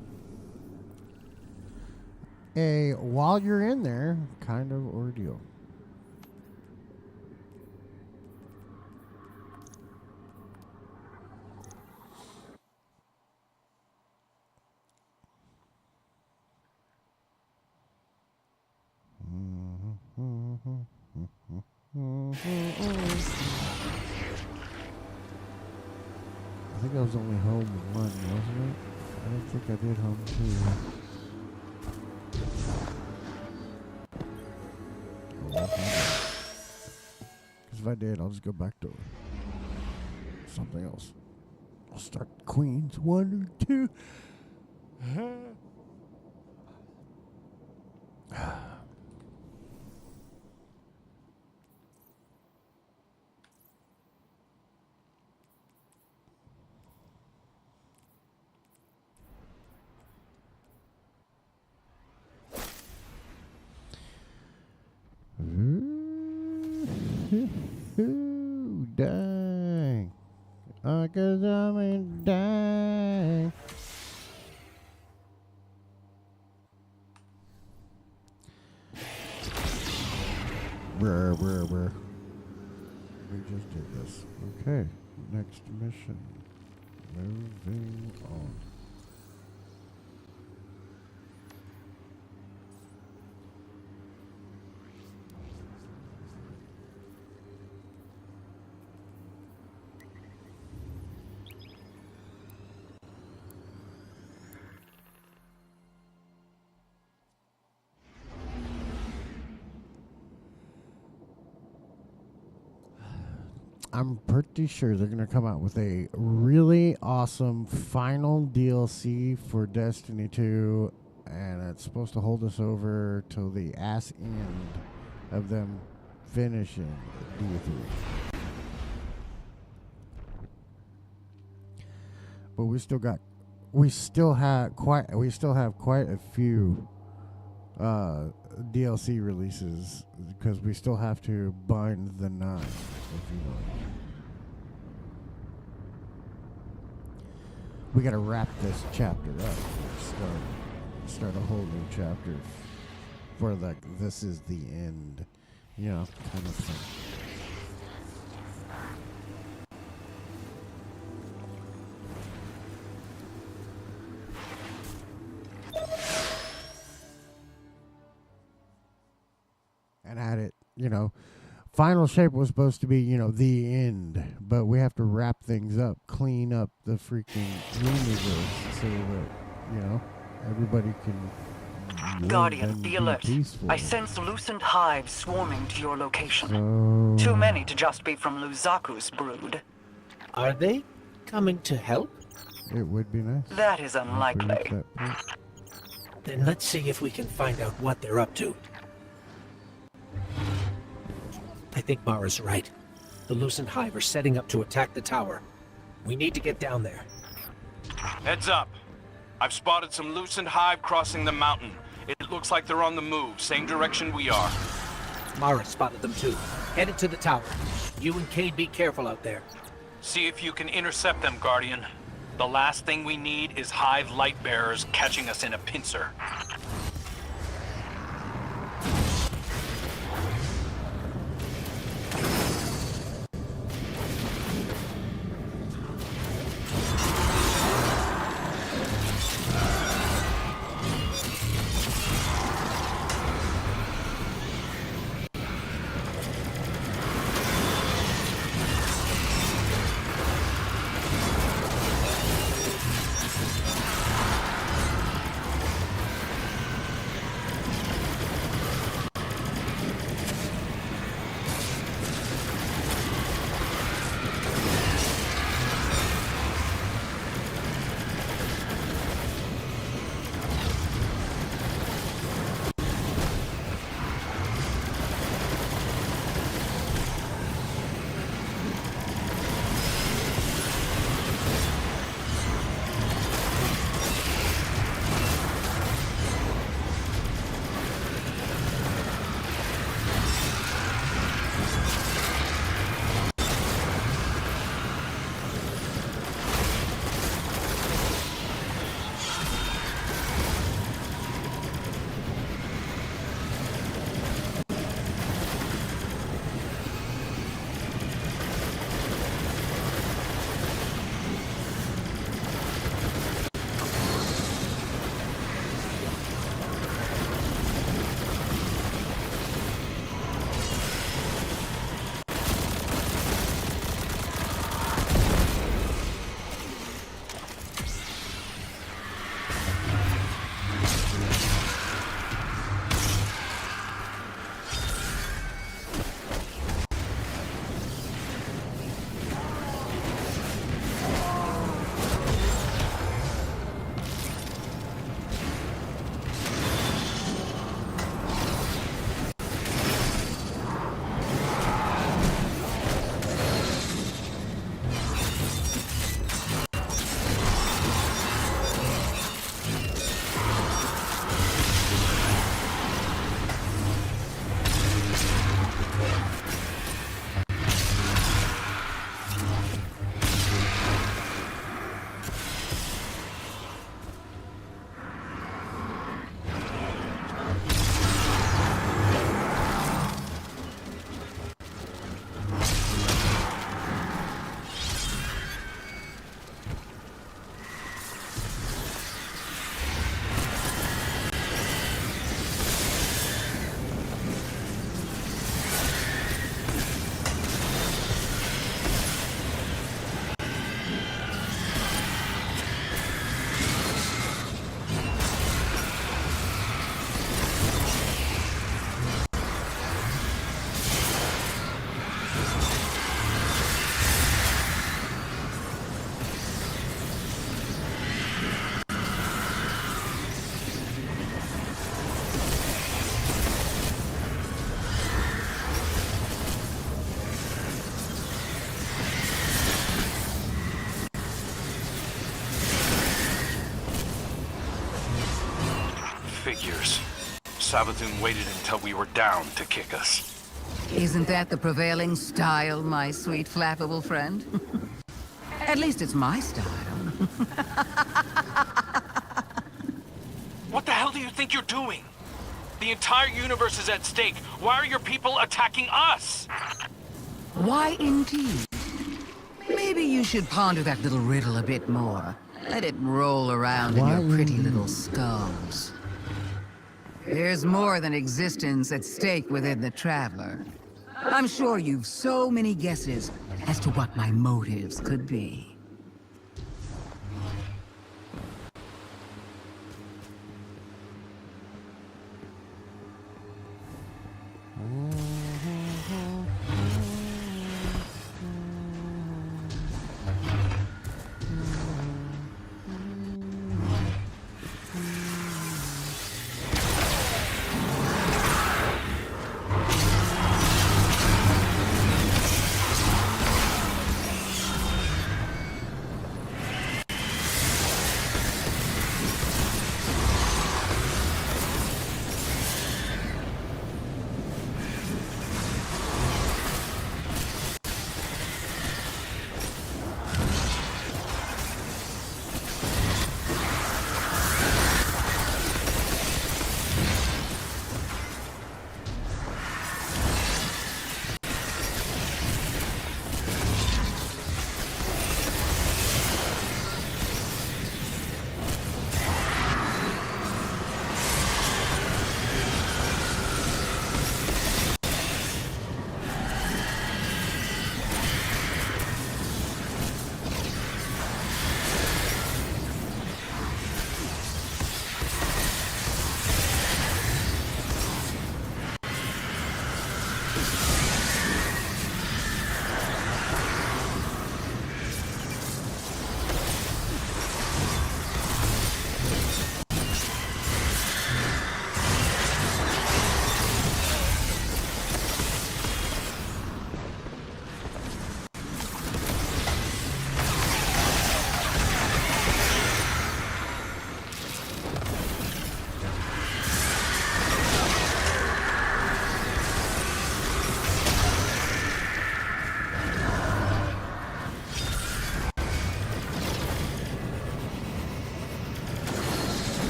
it. While you're in there kind of ordeal. I think I was only home 1, wasn't it? I don't think I did home 2. Because if I did, I'll just go back to something else. I'll start Queens 1 or 2. Dang. 'Cause I mean, dang. Brr. We just did this. Okay. Next mission. Moving on. I'm pretty sure they're going to come out with a really awesome final DLC for Destiny 2, and it's supposed to hold us over till the ass end of them finishing D3. But we still have quite a few DLC releases because we still have to bind the 9, if you know. We got to wrap this chapter up. Start a whole new chapter for this is the end, kind of thing. And had it, final shape was supposed to be, the end, but we have to wrap things up, clean up the freaking universe so that, everybody can Guardian, be alert. Peaceful. I sense loosened hives swarming to your location. So, Too many to just be from Luzaku's brood. Are they coming to help? it would be nice. That is if we unlikely. reach that point. Then let's see if we can find out what they're up to. I think Mara's right. The loosened hive are setting up to attack the tower. We need to get down there. Heads up. I've spotted some loosened hive crossing the mountain. It looks like they're on the move, same direction we are. Mara spotted them too. Headed to the tower. You and Cade be careful out there. See if you can intercept them, Guardian. The last thing we need is hive light bearers catching us in a pincer. Figures. Savathun waited until we were down to kick us. Isn't that the prevailing style, my sweet flappable friend? At least it's my style. What the hell do you think you're doing? The entire universe is at stake. Why are your people attacking us? Why indeed? Maybe you should ponder that little riddle a bit more. Let it roll around in your pretty little skulls. There's more than existence at stake within the Traveler. I'm sure you've so many guesses as to what my motives could be.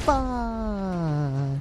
Fun.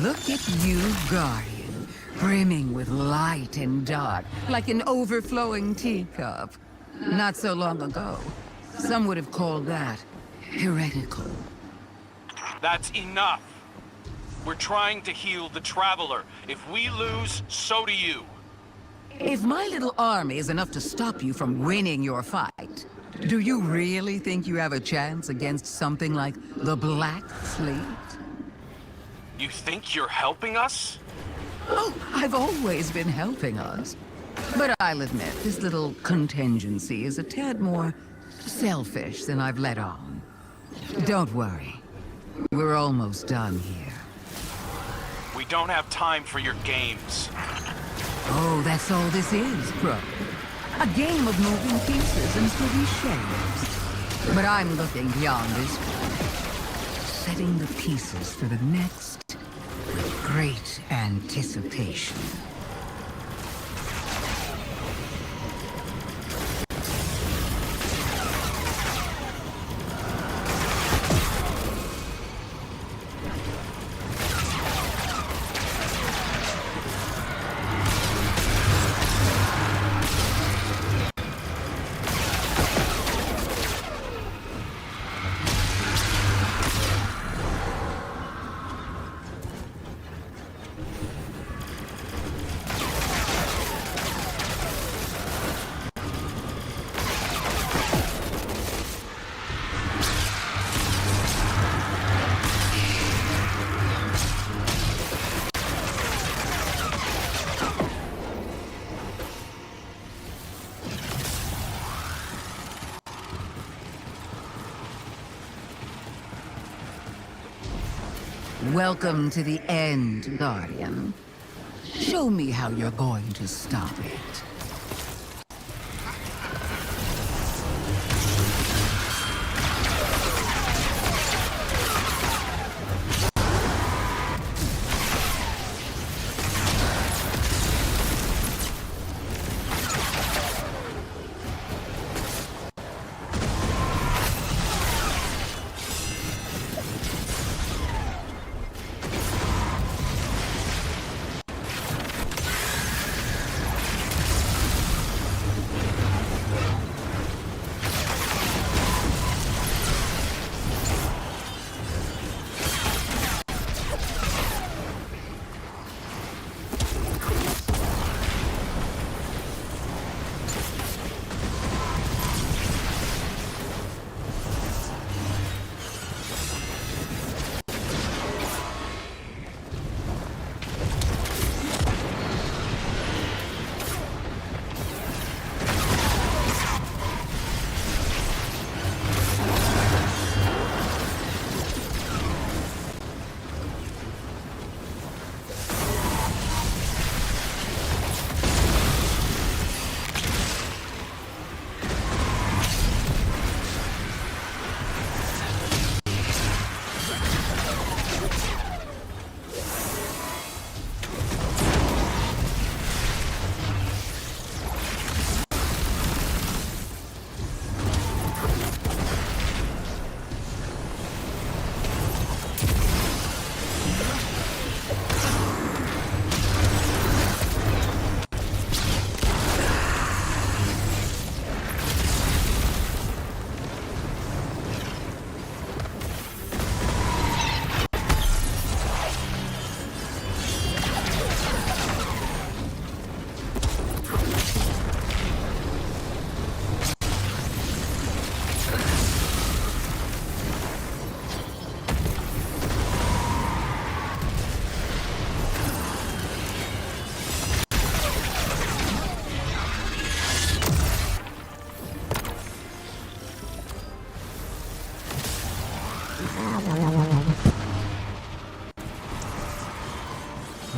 Look at you, Guardian, brimming with light and dark, like an overflowing teacup. Not so long ago, some would have called that heretical. That's enough. We're trying to heal the Traveler. If we lose, so do you. If my little army is enough to stop you from winning your fight, do you really think you have a chance against something like the Black Fleet? You think you're helping us? Oh, I've always been helping us. But I'll admit, this little contingency is a tad more selfish than I've let on. Don't worry. We're almost done here. We don't have time for your games. Oh, that's all this is, Crow. A game of moving pieces and pretty shapes. But I'm looking beyond this one. Setting the pieces for the next with great anticipation. Welcome to the end, Guardian. Show me how you're going to stop it.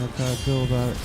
That's how I feel about it.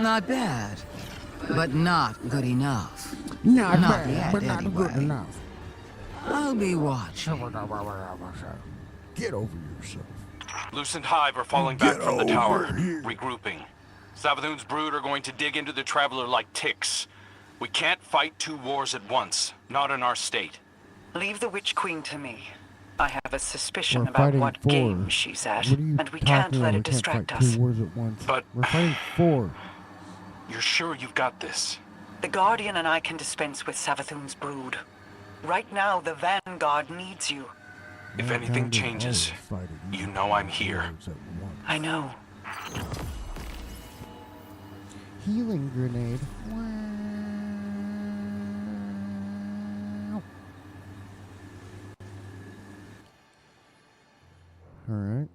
Not bad, but not good enough. Not Not bad, yet, but not good anyway. enough. I'll be watching. Get over yourself. Loosened Hive are falling back from the tower, regrouping. Savathun's brood are going to dig into the Traveler like ticks. We can't fight two wars at once, not in our state. Leave the Witch Queen to me. I have a suspicion We're about fighting what for. game she's at, What are you and we talking can't about? let We it can't distract fight us. two wars at once. But- We're fighting for. You're sure you've got this? The Guardian and I can dispense with Savathun's brood. Right now, the Vanguard needs you. If Mankind anything is changes, always fighting you know I'm here. wars at once. I know. Healing grenade. Wow. All right.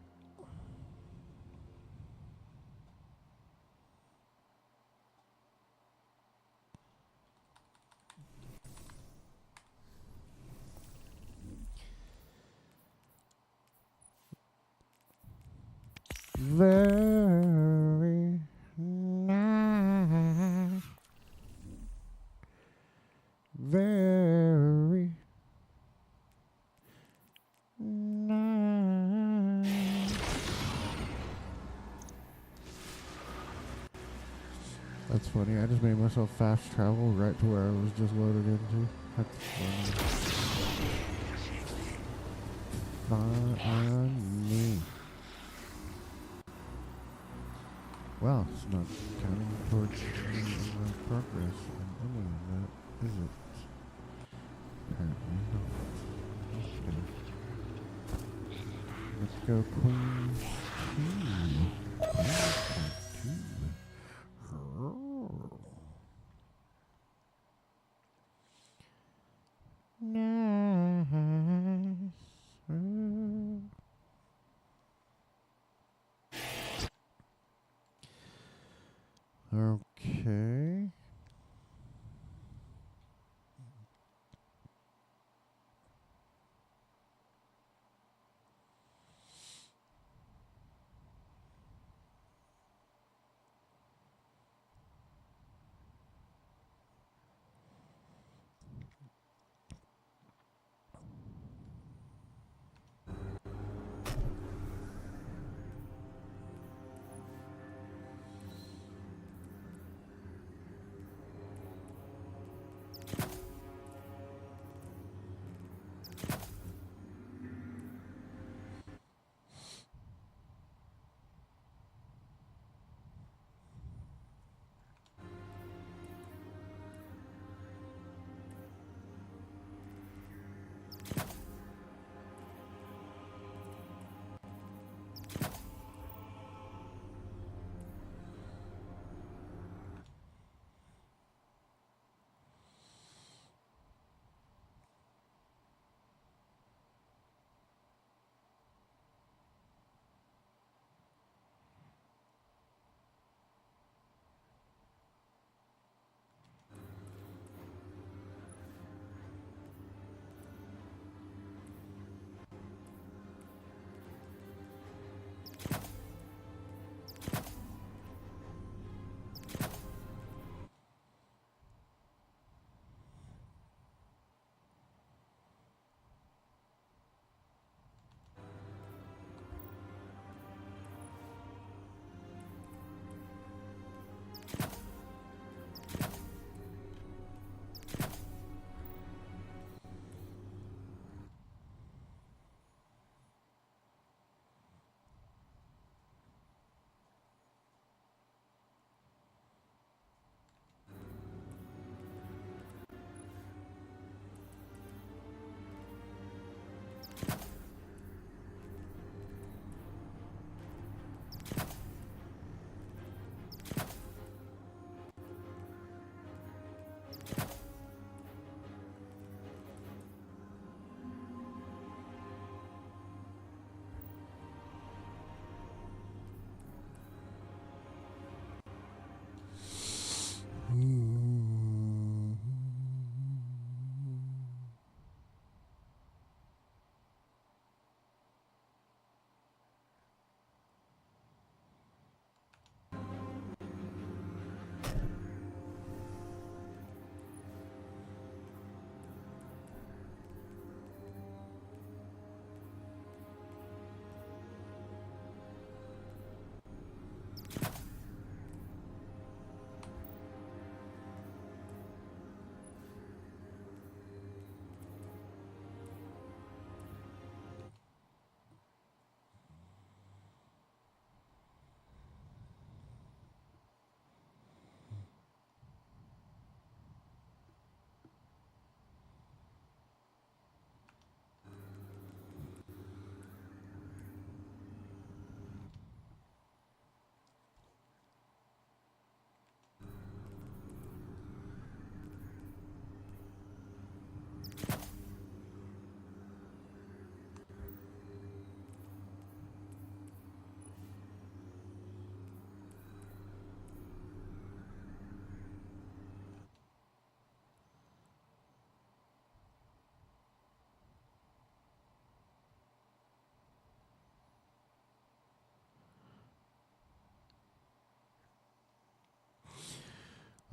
Very nice. Very nice. That's funny. I just made myself fast travel right to where I was just loaded into. That's funny. Funny. Well, it's not counting towards my progress in any of that, is it? Apparently not. Okay. Let's go Queen 2. Queen 2. Nice. Okay.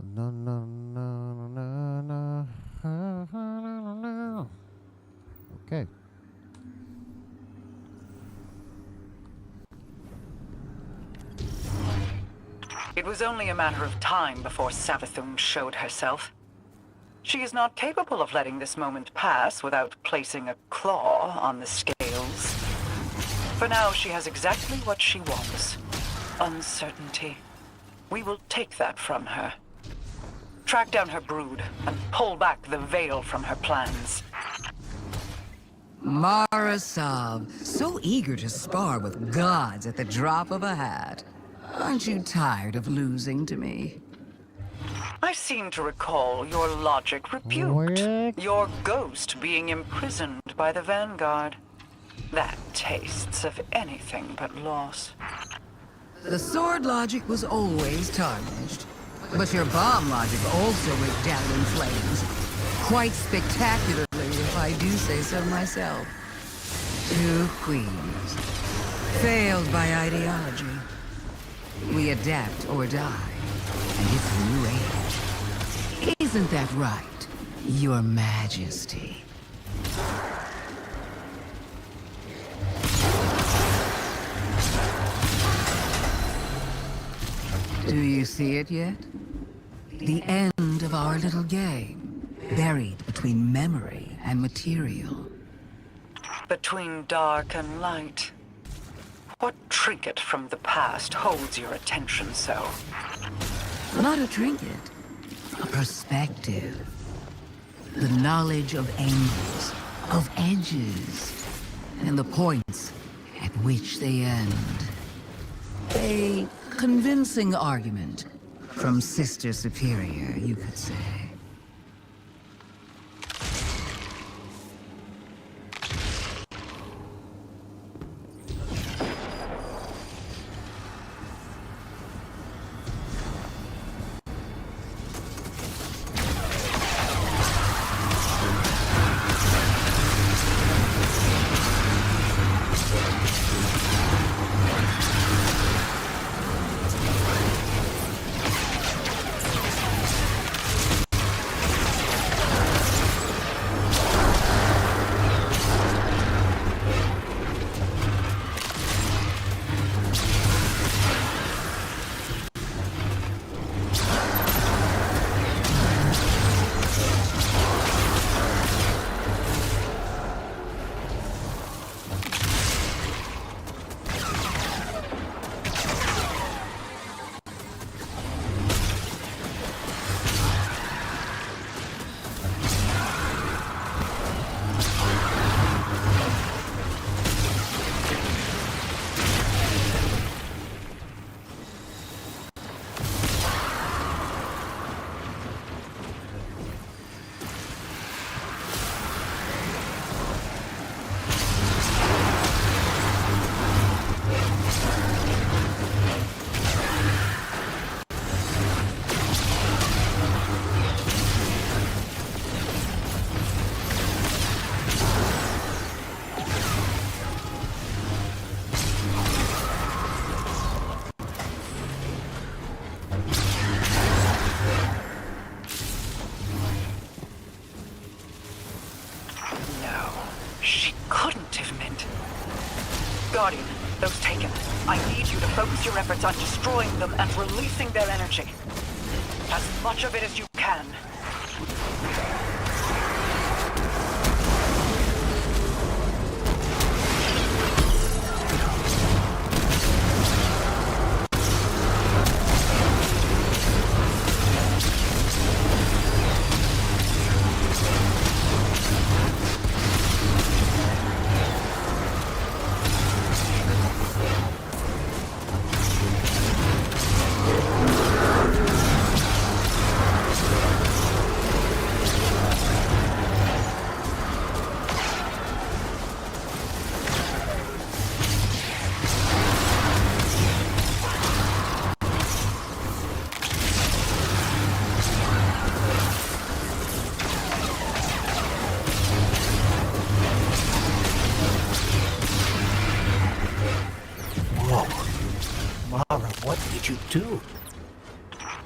No, no, no, no, no, no. Okay. It was only a matter of time before Savathun showed herself. She is not capable of letting this moment pass without placing a claw on the scales. For now, she has exactly what she wants. Uncertainty. We will take that from her. Track down her brood and pull back the veil from her plans. Mara Sav, so eager to spar with gods at the drop of a hat. Aren't you tired of losing to me? I seem to recall your logic rebuked. What? Your ghost being imprisoned by the Vanguard. That tastes of anything but loss. The sword logic was always tarnished. But your bomb logic also went down in flames. Quite spectacularly, if I do say so myself. 2 queens. Failed by ideology. We adapt or die. And it's a new age. Isn't that right, Your Majesty? Do you see it yet? The end of our little game, buried between memory and material. Between dark and light. What trinket from the past holds your attention so? Not a trinket, a perspective. The knowledge of angles, of edges, and the points at which they end. A convincing argument from Sister Superior, you could say. Guardian, those taken. I need you to focus your efforts on destroying them and releasing their energy. As much of it as you can.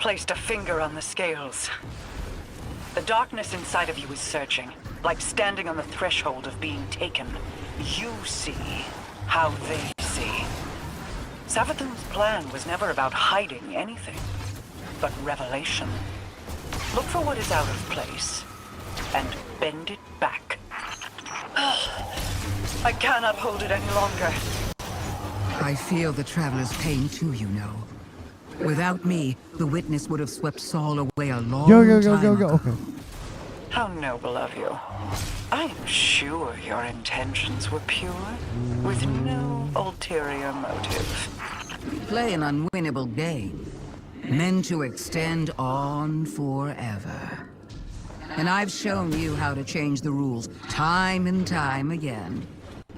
placed a finger on the scales. The darkness inside of you is surging, like standing on the threshold of being taken. You see how they see. Savathun's plan was never about hiding anything, but revelation. Look for what is out of place, and bend it back. I cannot hold it any longer. I feel the Traveler's pain too, you know. Without me, the Witness would have swept Saul away a long time ago. Okay. How noble of you. I am sure your intentions were pure, with no ulterior motive. Play an unwinnable game, meant to extend on forever. And I've shown you how to change the rules time and time again,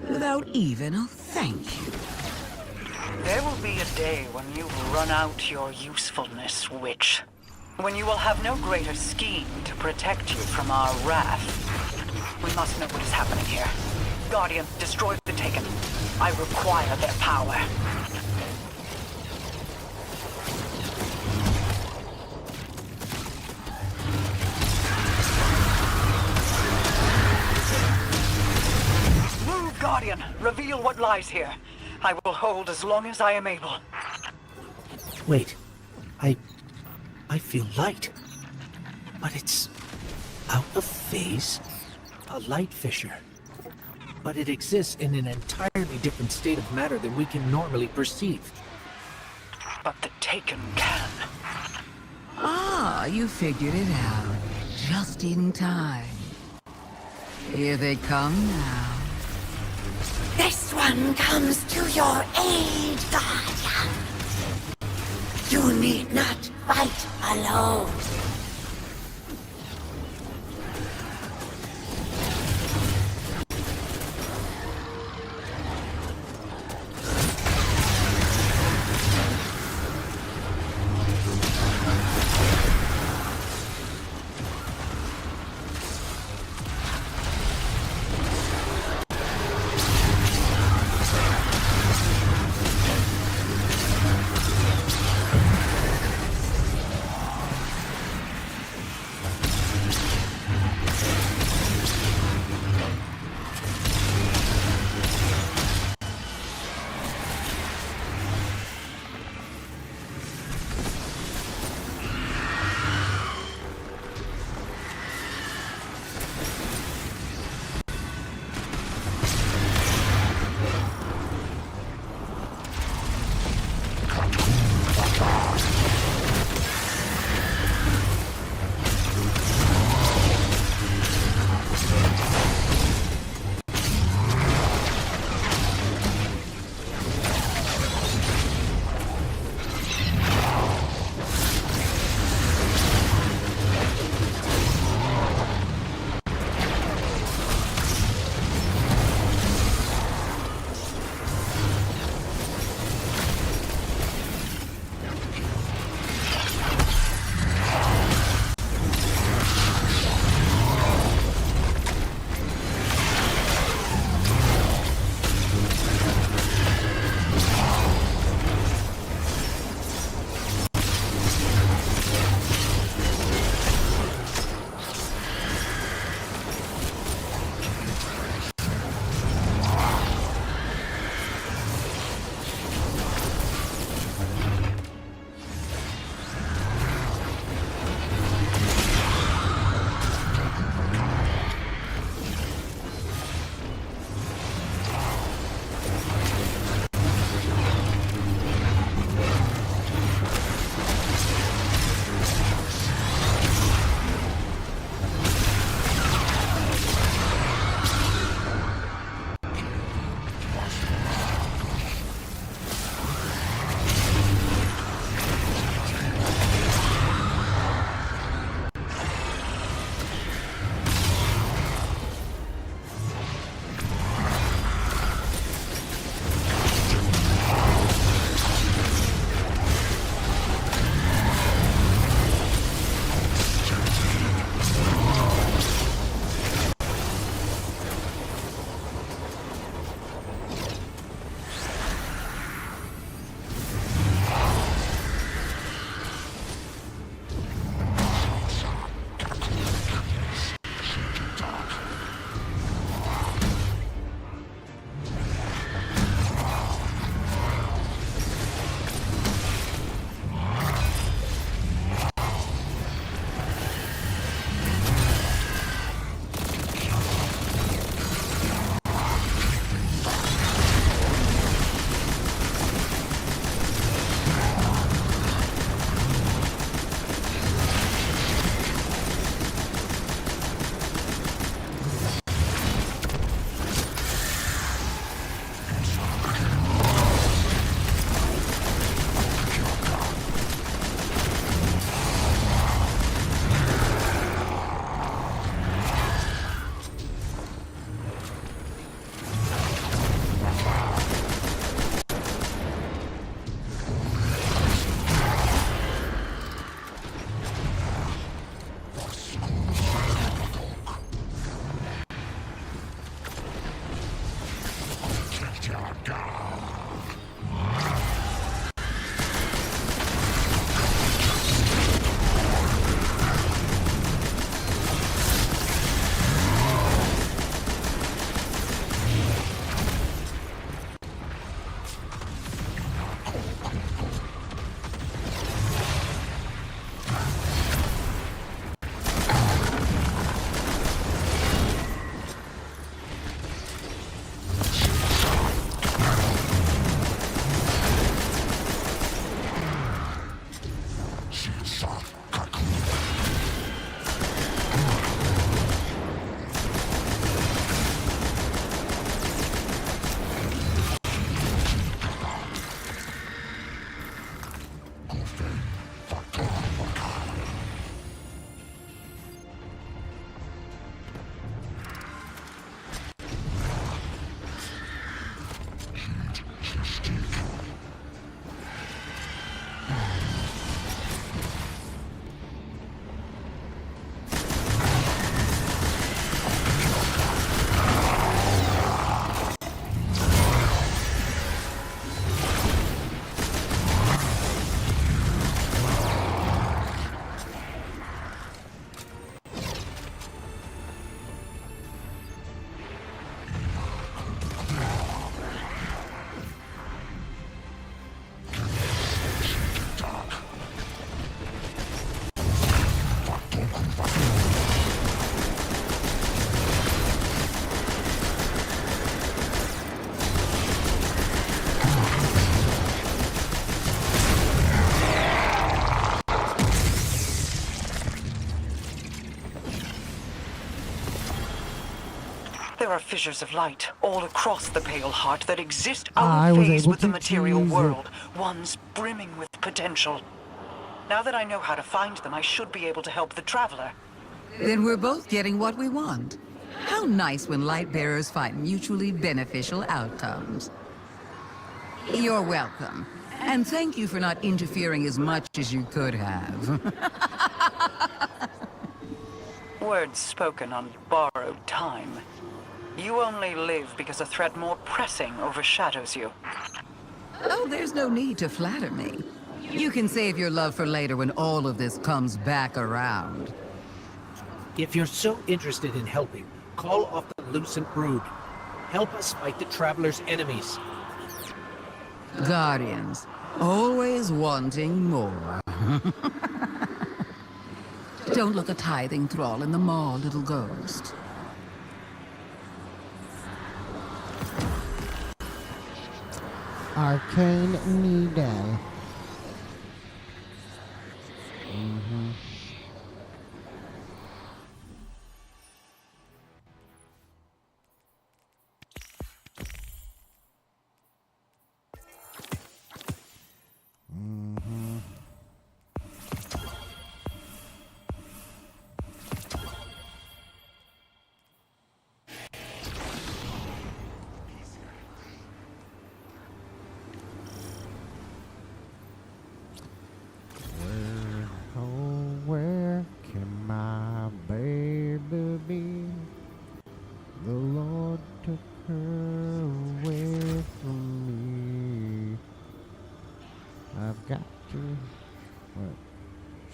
without even a thank you. There will be a day when you've run out your usefulness, witch. When you will have no greater scheme to protect you from our wrath. We must know what is happening here. Guardian, destroy the Taken. I require their power. Move, Guardian. Reveal what lies here. I will hold as long as I am able. Wait. I feel light. But it's out of phase. A light fissure. But it exists in an entirely different state of matter than we can normally perceive. But the Taken can. Ah, you figured it out. Just in time. Here they come now. This one comes to your aid, Guardian. You need not fight alone. There are fissures of light all across the Pale Heart that exist I out of was phase able with the to material cheese it. world, ones brimming with potential. Now that I know how to find them, I should be able to help the Traveler. Then we're both getting what we want. How nice when light bearers find mutually beneficial outcomes. You're welcome. And thank you for not interfering as much as you could have. Words spoken on borrowed time. You only live because a threat more pressing overshadows you. Oh, there's no need to flatter me. You can save your love for later when all of this comes back around. If you're so interested in helping, call off the Lucent Brood. Help us fight the Traveler's enemies. Guardians, always wanting more. Don't look a tithing thrall in the maw, little ghost. Arcane Needle. Mm-hmm. Where can my baby be? The Lord took her away from me. I've got to, what?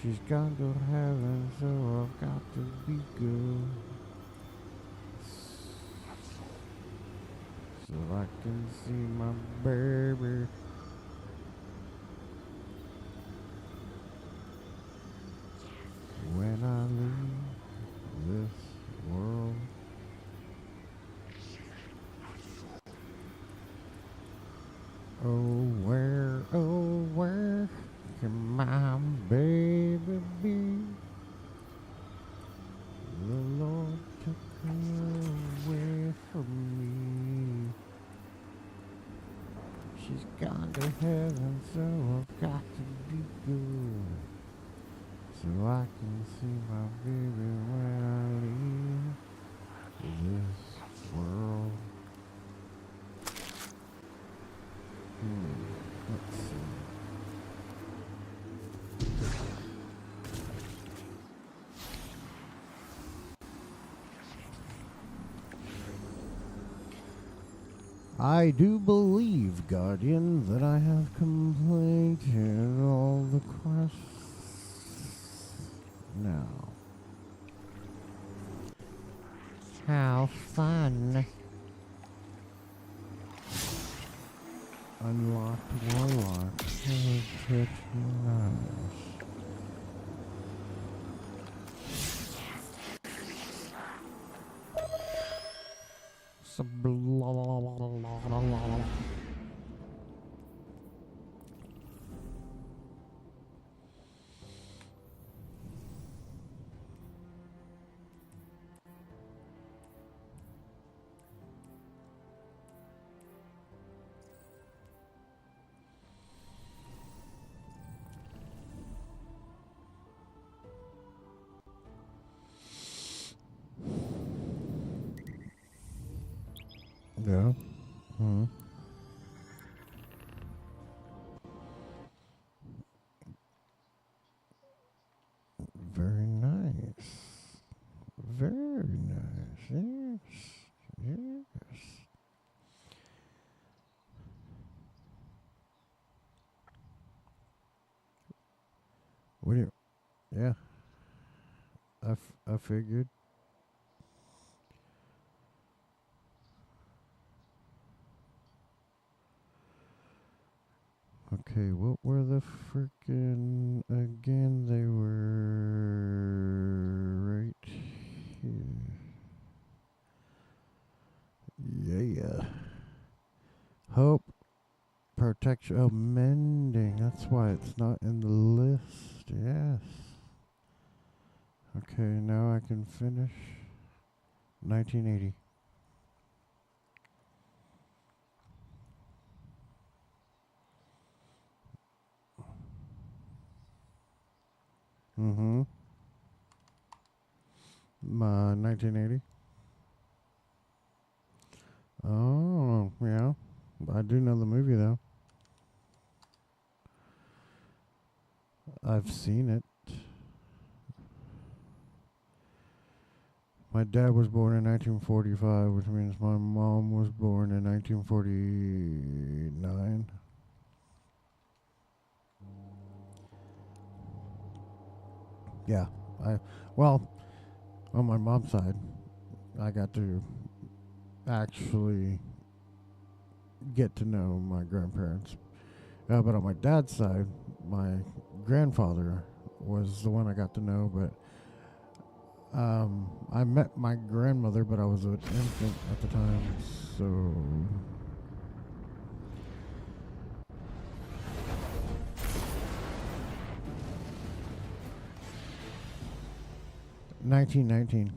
She's gone to heaven, so I've got to be good. So I can see my baby. When I leave this world, oh where can my baby be? The Lord took her away from me. She's gone to heaven, so I've got to be good. So I can see my baby when I leave this world. Let's see. I do believe, Guardian, that I have completed all the quests. Now, how fun! Unlocked warlock. Nice. Yeah. Very nice. Very nice. Yes. Yes. What do you? Yeah. I figured. Okay, what were the frickin' again? They were right here. Yeah. Hope, protection, oh, mending. That's why it's not in the list. Yes. Okay, now I can finish. 1980. Mm-hmm. 1980. Oh, yeah. I do know the movie, though. I've seen it. My dad was born in 1945, which means my mom was born in 1949. Yeah. Well, on my mom's side, I got to actually get to know my grandparents. But on my dad's side, my grandfather was the one I got to know, but I met my grandmother, but I was an infant at the time, so... ...1919.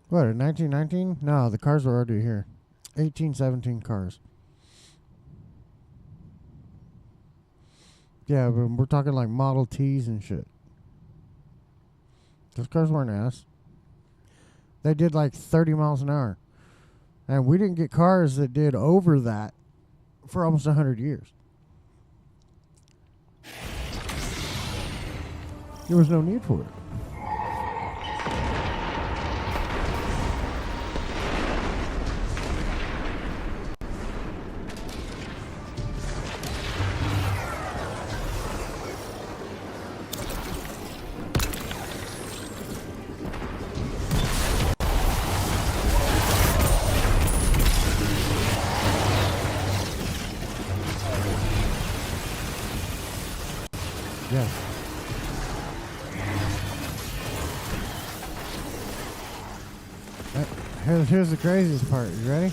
What, in 1919? No, the cars were already here. 1817 cars. Yeah, but we're talking like Model Ts and shit. Those cars weren't ass. They did like 30 miles an hour. And we didn't get cars that did over that for almost 100 years. There was no need for it. Yes. Here's the craziest part. You ready?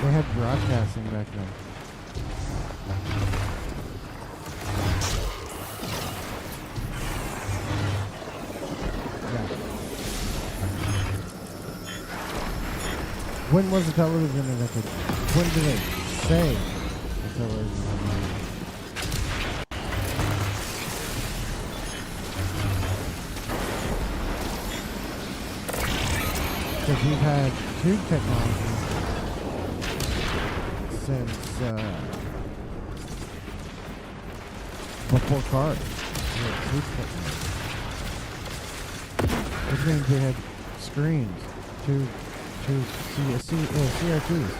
They had broadcasting back then. Yeah. When was the television invented? When did they say the television was invented? Because we've had tube technology since before cars. We had tube technology. Which means we had screens, CRTs.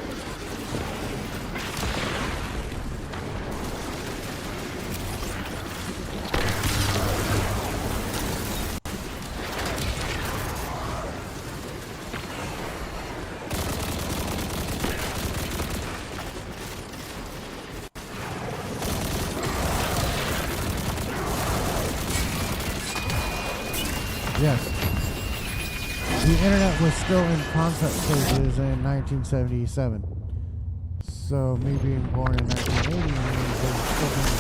Yes. The internet was still in concept stages in 1977. So me being born in 1980 means they were still doing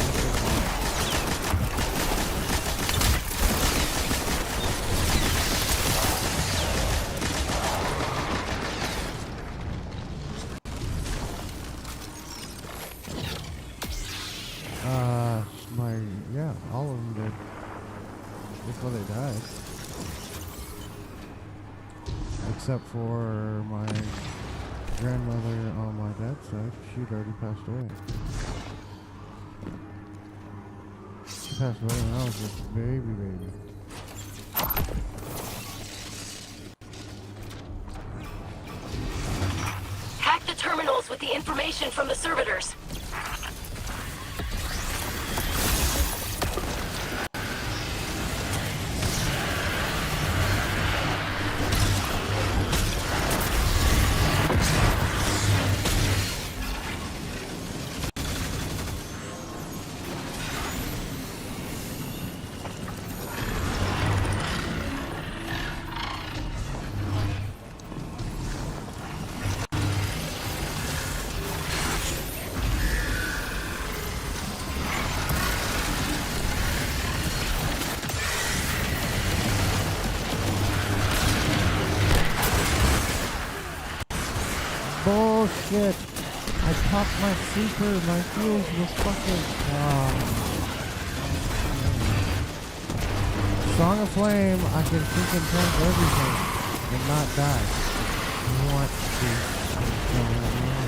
all of them did. Before they died. Except for my grandmother on my dad's side. She'd already passed away. She passed away when I was just a baby. Hack the terminals with the information from the servitors. Oh shit! I popped my super. My fuels were fucking. Song of Flame. I can freaking tank everything and not die. What the going on?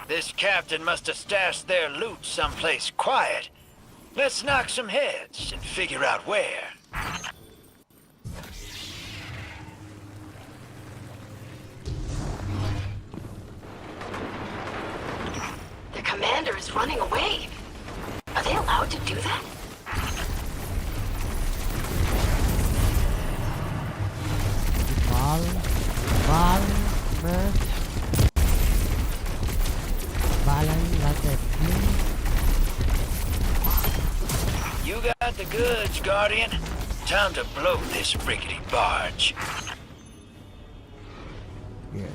This captain must have stashed their loot someplace quiet. Let's knock some heads and figure out where. The commander is running away. Are they allowed to do that? Man. Balling like a king. You got the goods, Guardian. Time to blow this rickety barge. Yes.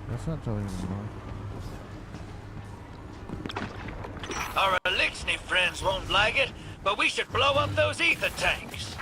That's not telling you more. Our Elixir friends won't like it, but we should blow up those ether tanks.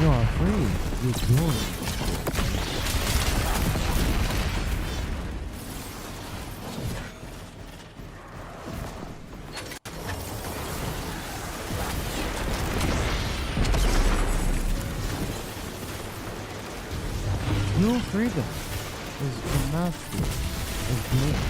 You are free. You're doing. Your freedom is the master of game.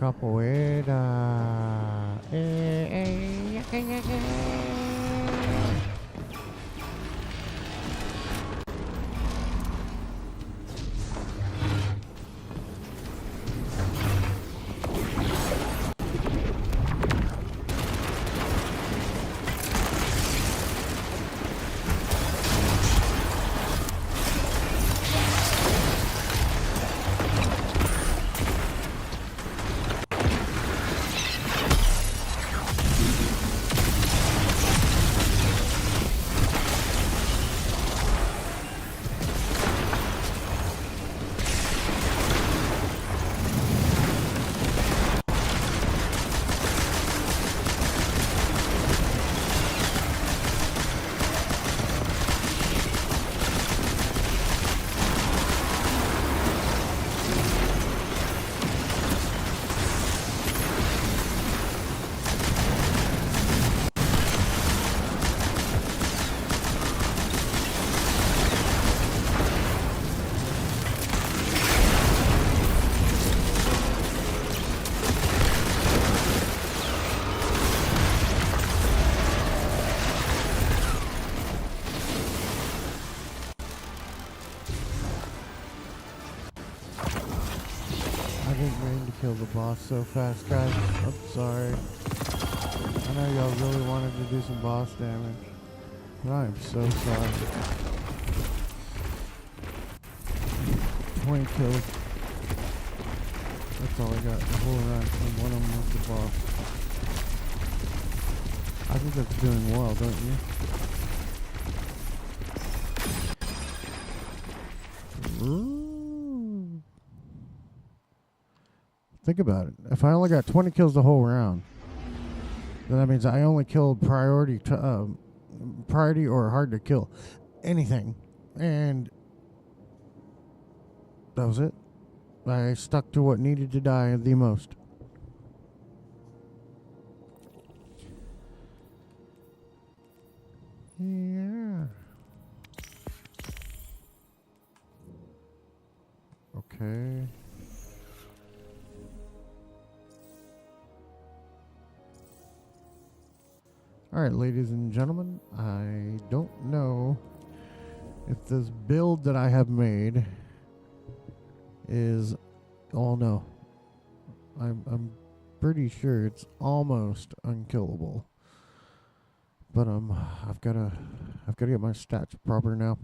Capoeira. didn't mean to kill the boss so fast, guys. I'm sorry. I know y'all really wanted to do some boss damage, but I am so sorry. 20 kills. That's all I got the whole run, and one of them was the boss. I think that's doing well, don't you? Ooh. Think about it. If I only got 20 kills the whole round, then that means I only killed priority or hard to kill anything, and that was it. I stuck to what needed to die the most. Yeah. Okay. Alright, ladies and gentlemen, I don't know if this build that I have made is... Oh no. I'm pretty sure it's almost unkillable. But I've gotta get my stats proper now.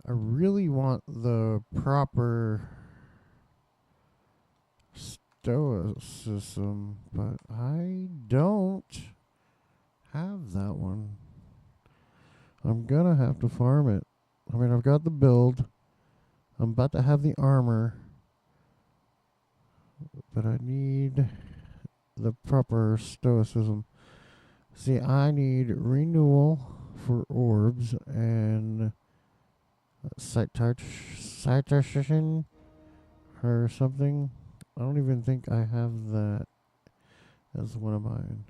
I really want the proper stoicism, but I don't have that one. I'm gonna have to farm it. I mean, I've got the build. I'm about to have the armor, but I need the proper stoicism. See, I need renewal for orbs and citation or something. I don't even think I have that as one of mine.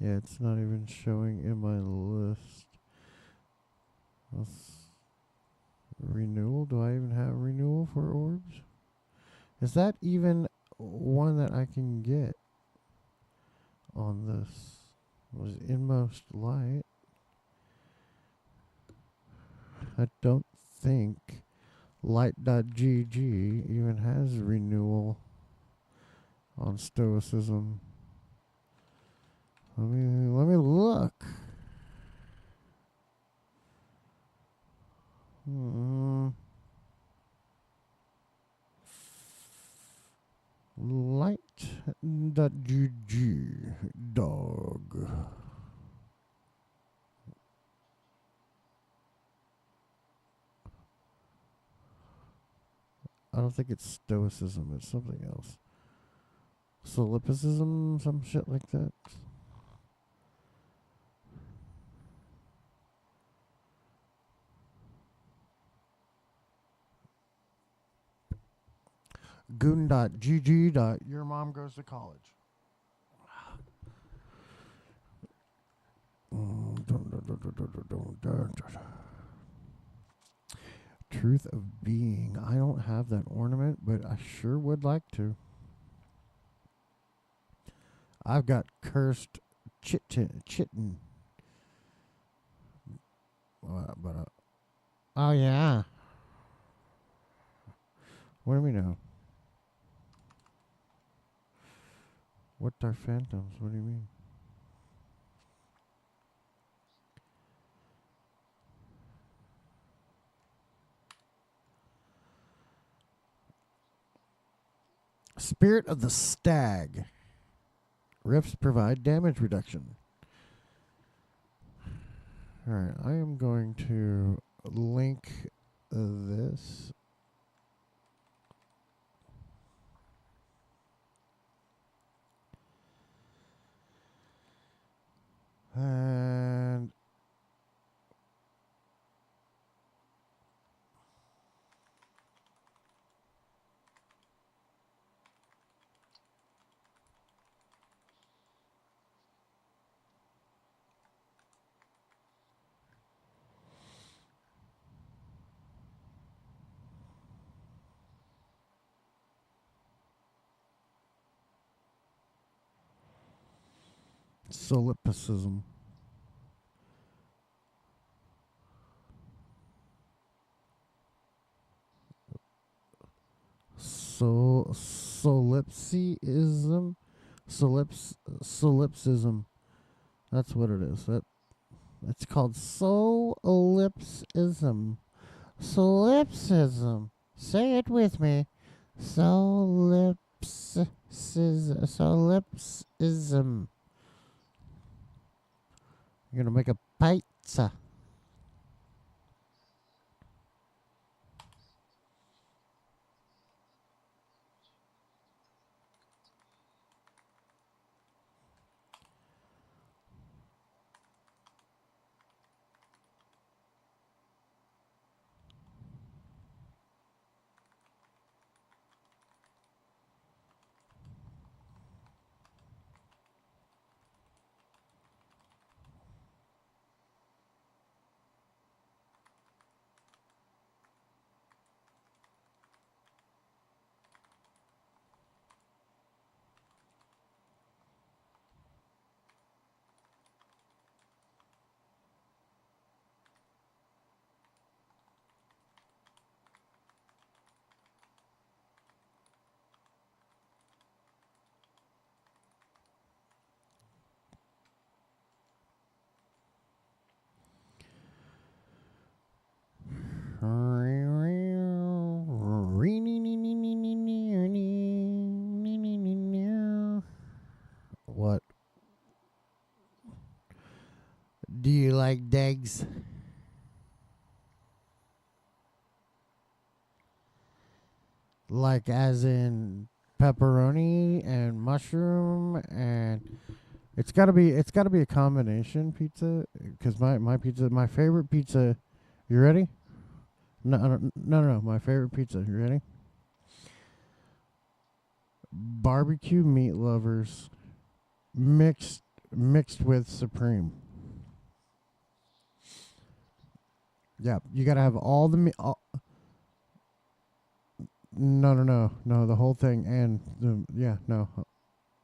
Yeah, it's not even showing in my list. Renewal? Do I even have renewal for orbs? Is that even one that I can get on this? Was inmost light? I don't think light.gg even has renewal on stoicism. Let me look. Light.gg dog. I don't think it's stoicism, it's something else. Solipsism, some shit like that. Goon.gg. Your mom goes to college. Truth of being. I don't have that ornament, but I sure would like to. I've got cursed chitten. Oh yeah. What do we know? What are phantoms? What do you mean? Spirit of the Stag. Rifts provide damage reduction. Alright, I am going to link this. And Solipsism. Solipsism. Solipsism. That's what it is. It's called solipsism. Solipsism. Say it with me. Solipsism. You're gonna make a pizza. What? Do you like dags? Like as in pepperoni and mushroom, and it's gotta be a combination pizza, because my favorite pizza. You ready? No, my favorite pizza. You ready? Barbecue meat lovers mixed with supreme. Yeah, you gotta have all the meat. No, the whole thing, and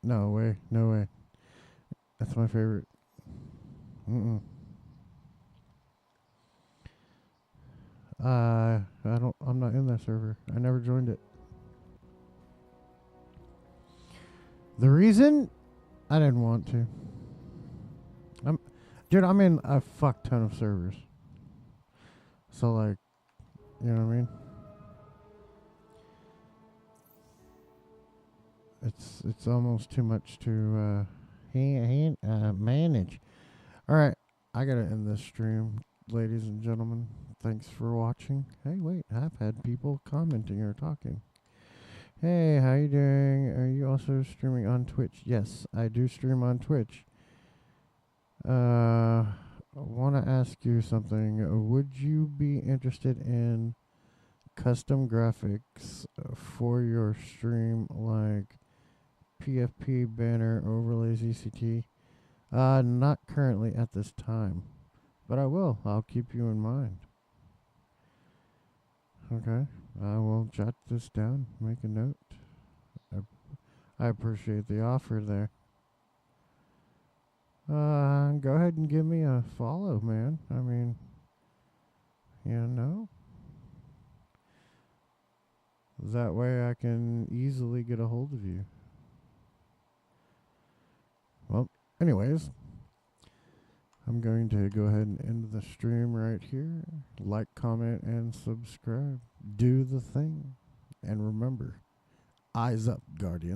no way. That's my favorite. Mm-mm. I'm not in that server. I never joined it. The reason I didn't want to. I'm in a fuck ton of servers. So like, you know what I mean? It's almost too much to manage. All right, I gotta end this stream, ladies and gentlemen. Thanks for watching. Hey, wait, I've had people commenting or talking. Hey, how you doing? Are you also streaming on Twitch? Yes, I do stream on Twitch. I want to ask you something. Would you be interested in custom graphics for your stream, like PFP, banner, overlays, ECT? Not currently at this time, but I will. I'll keep you in mind. Okay, I will jot this down, make a note. I appreciate the offer there. Go ahead and give me a follow, man. I mean, you know, that way I can easily get a hold of you. Well, anyways, I'm going to go ahead and end the stream right here. Like, comment, and subscribe. Do the thing. And remember, eyes up, Guardian.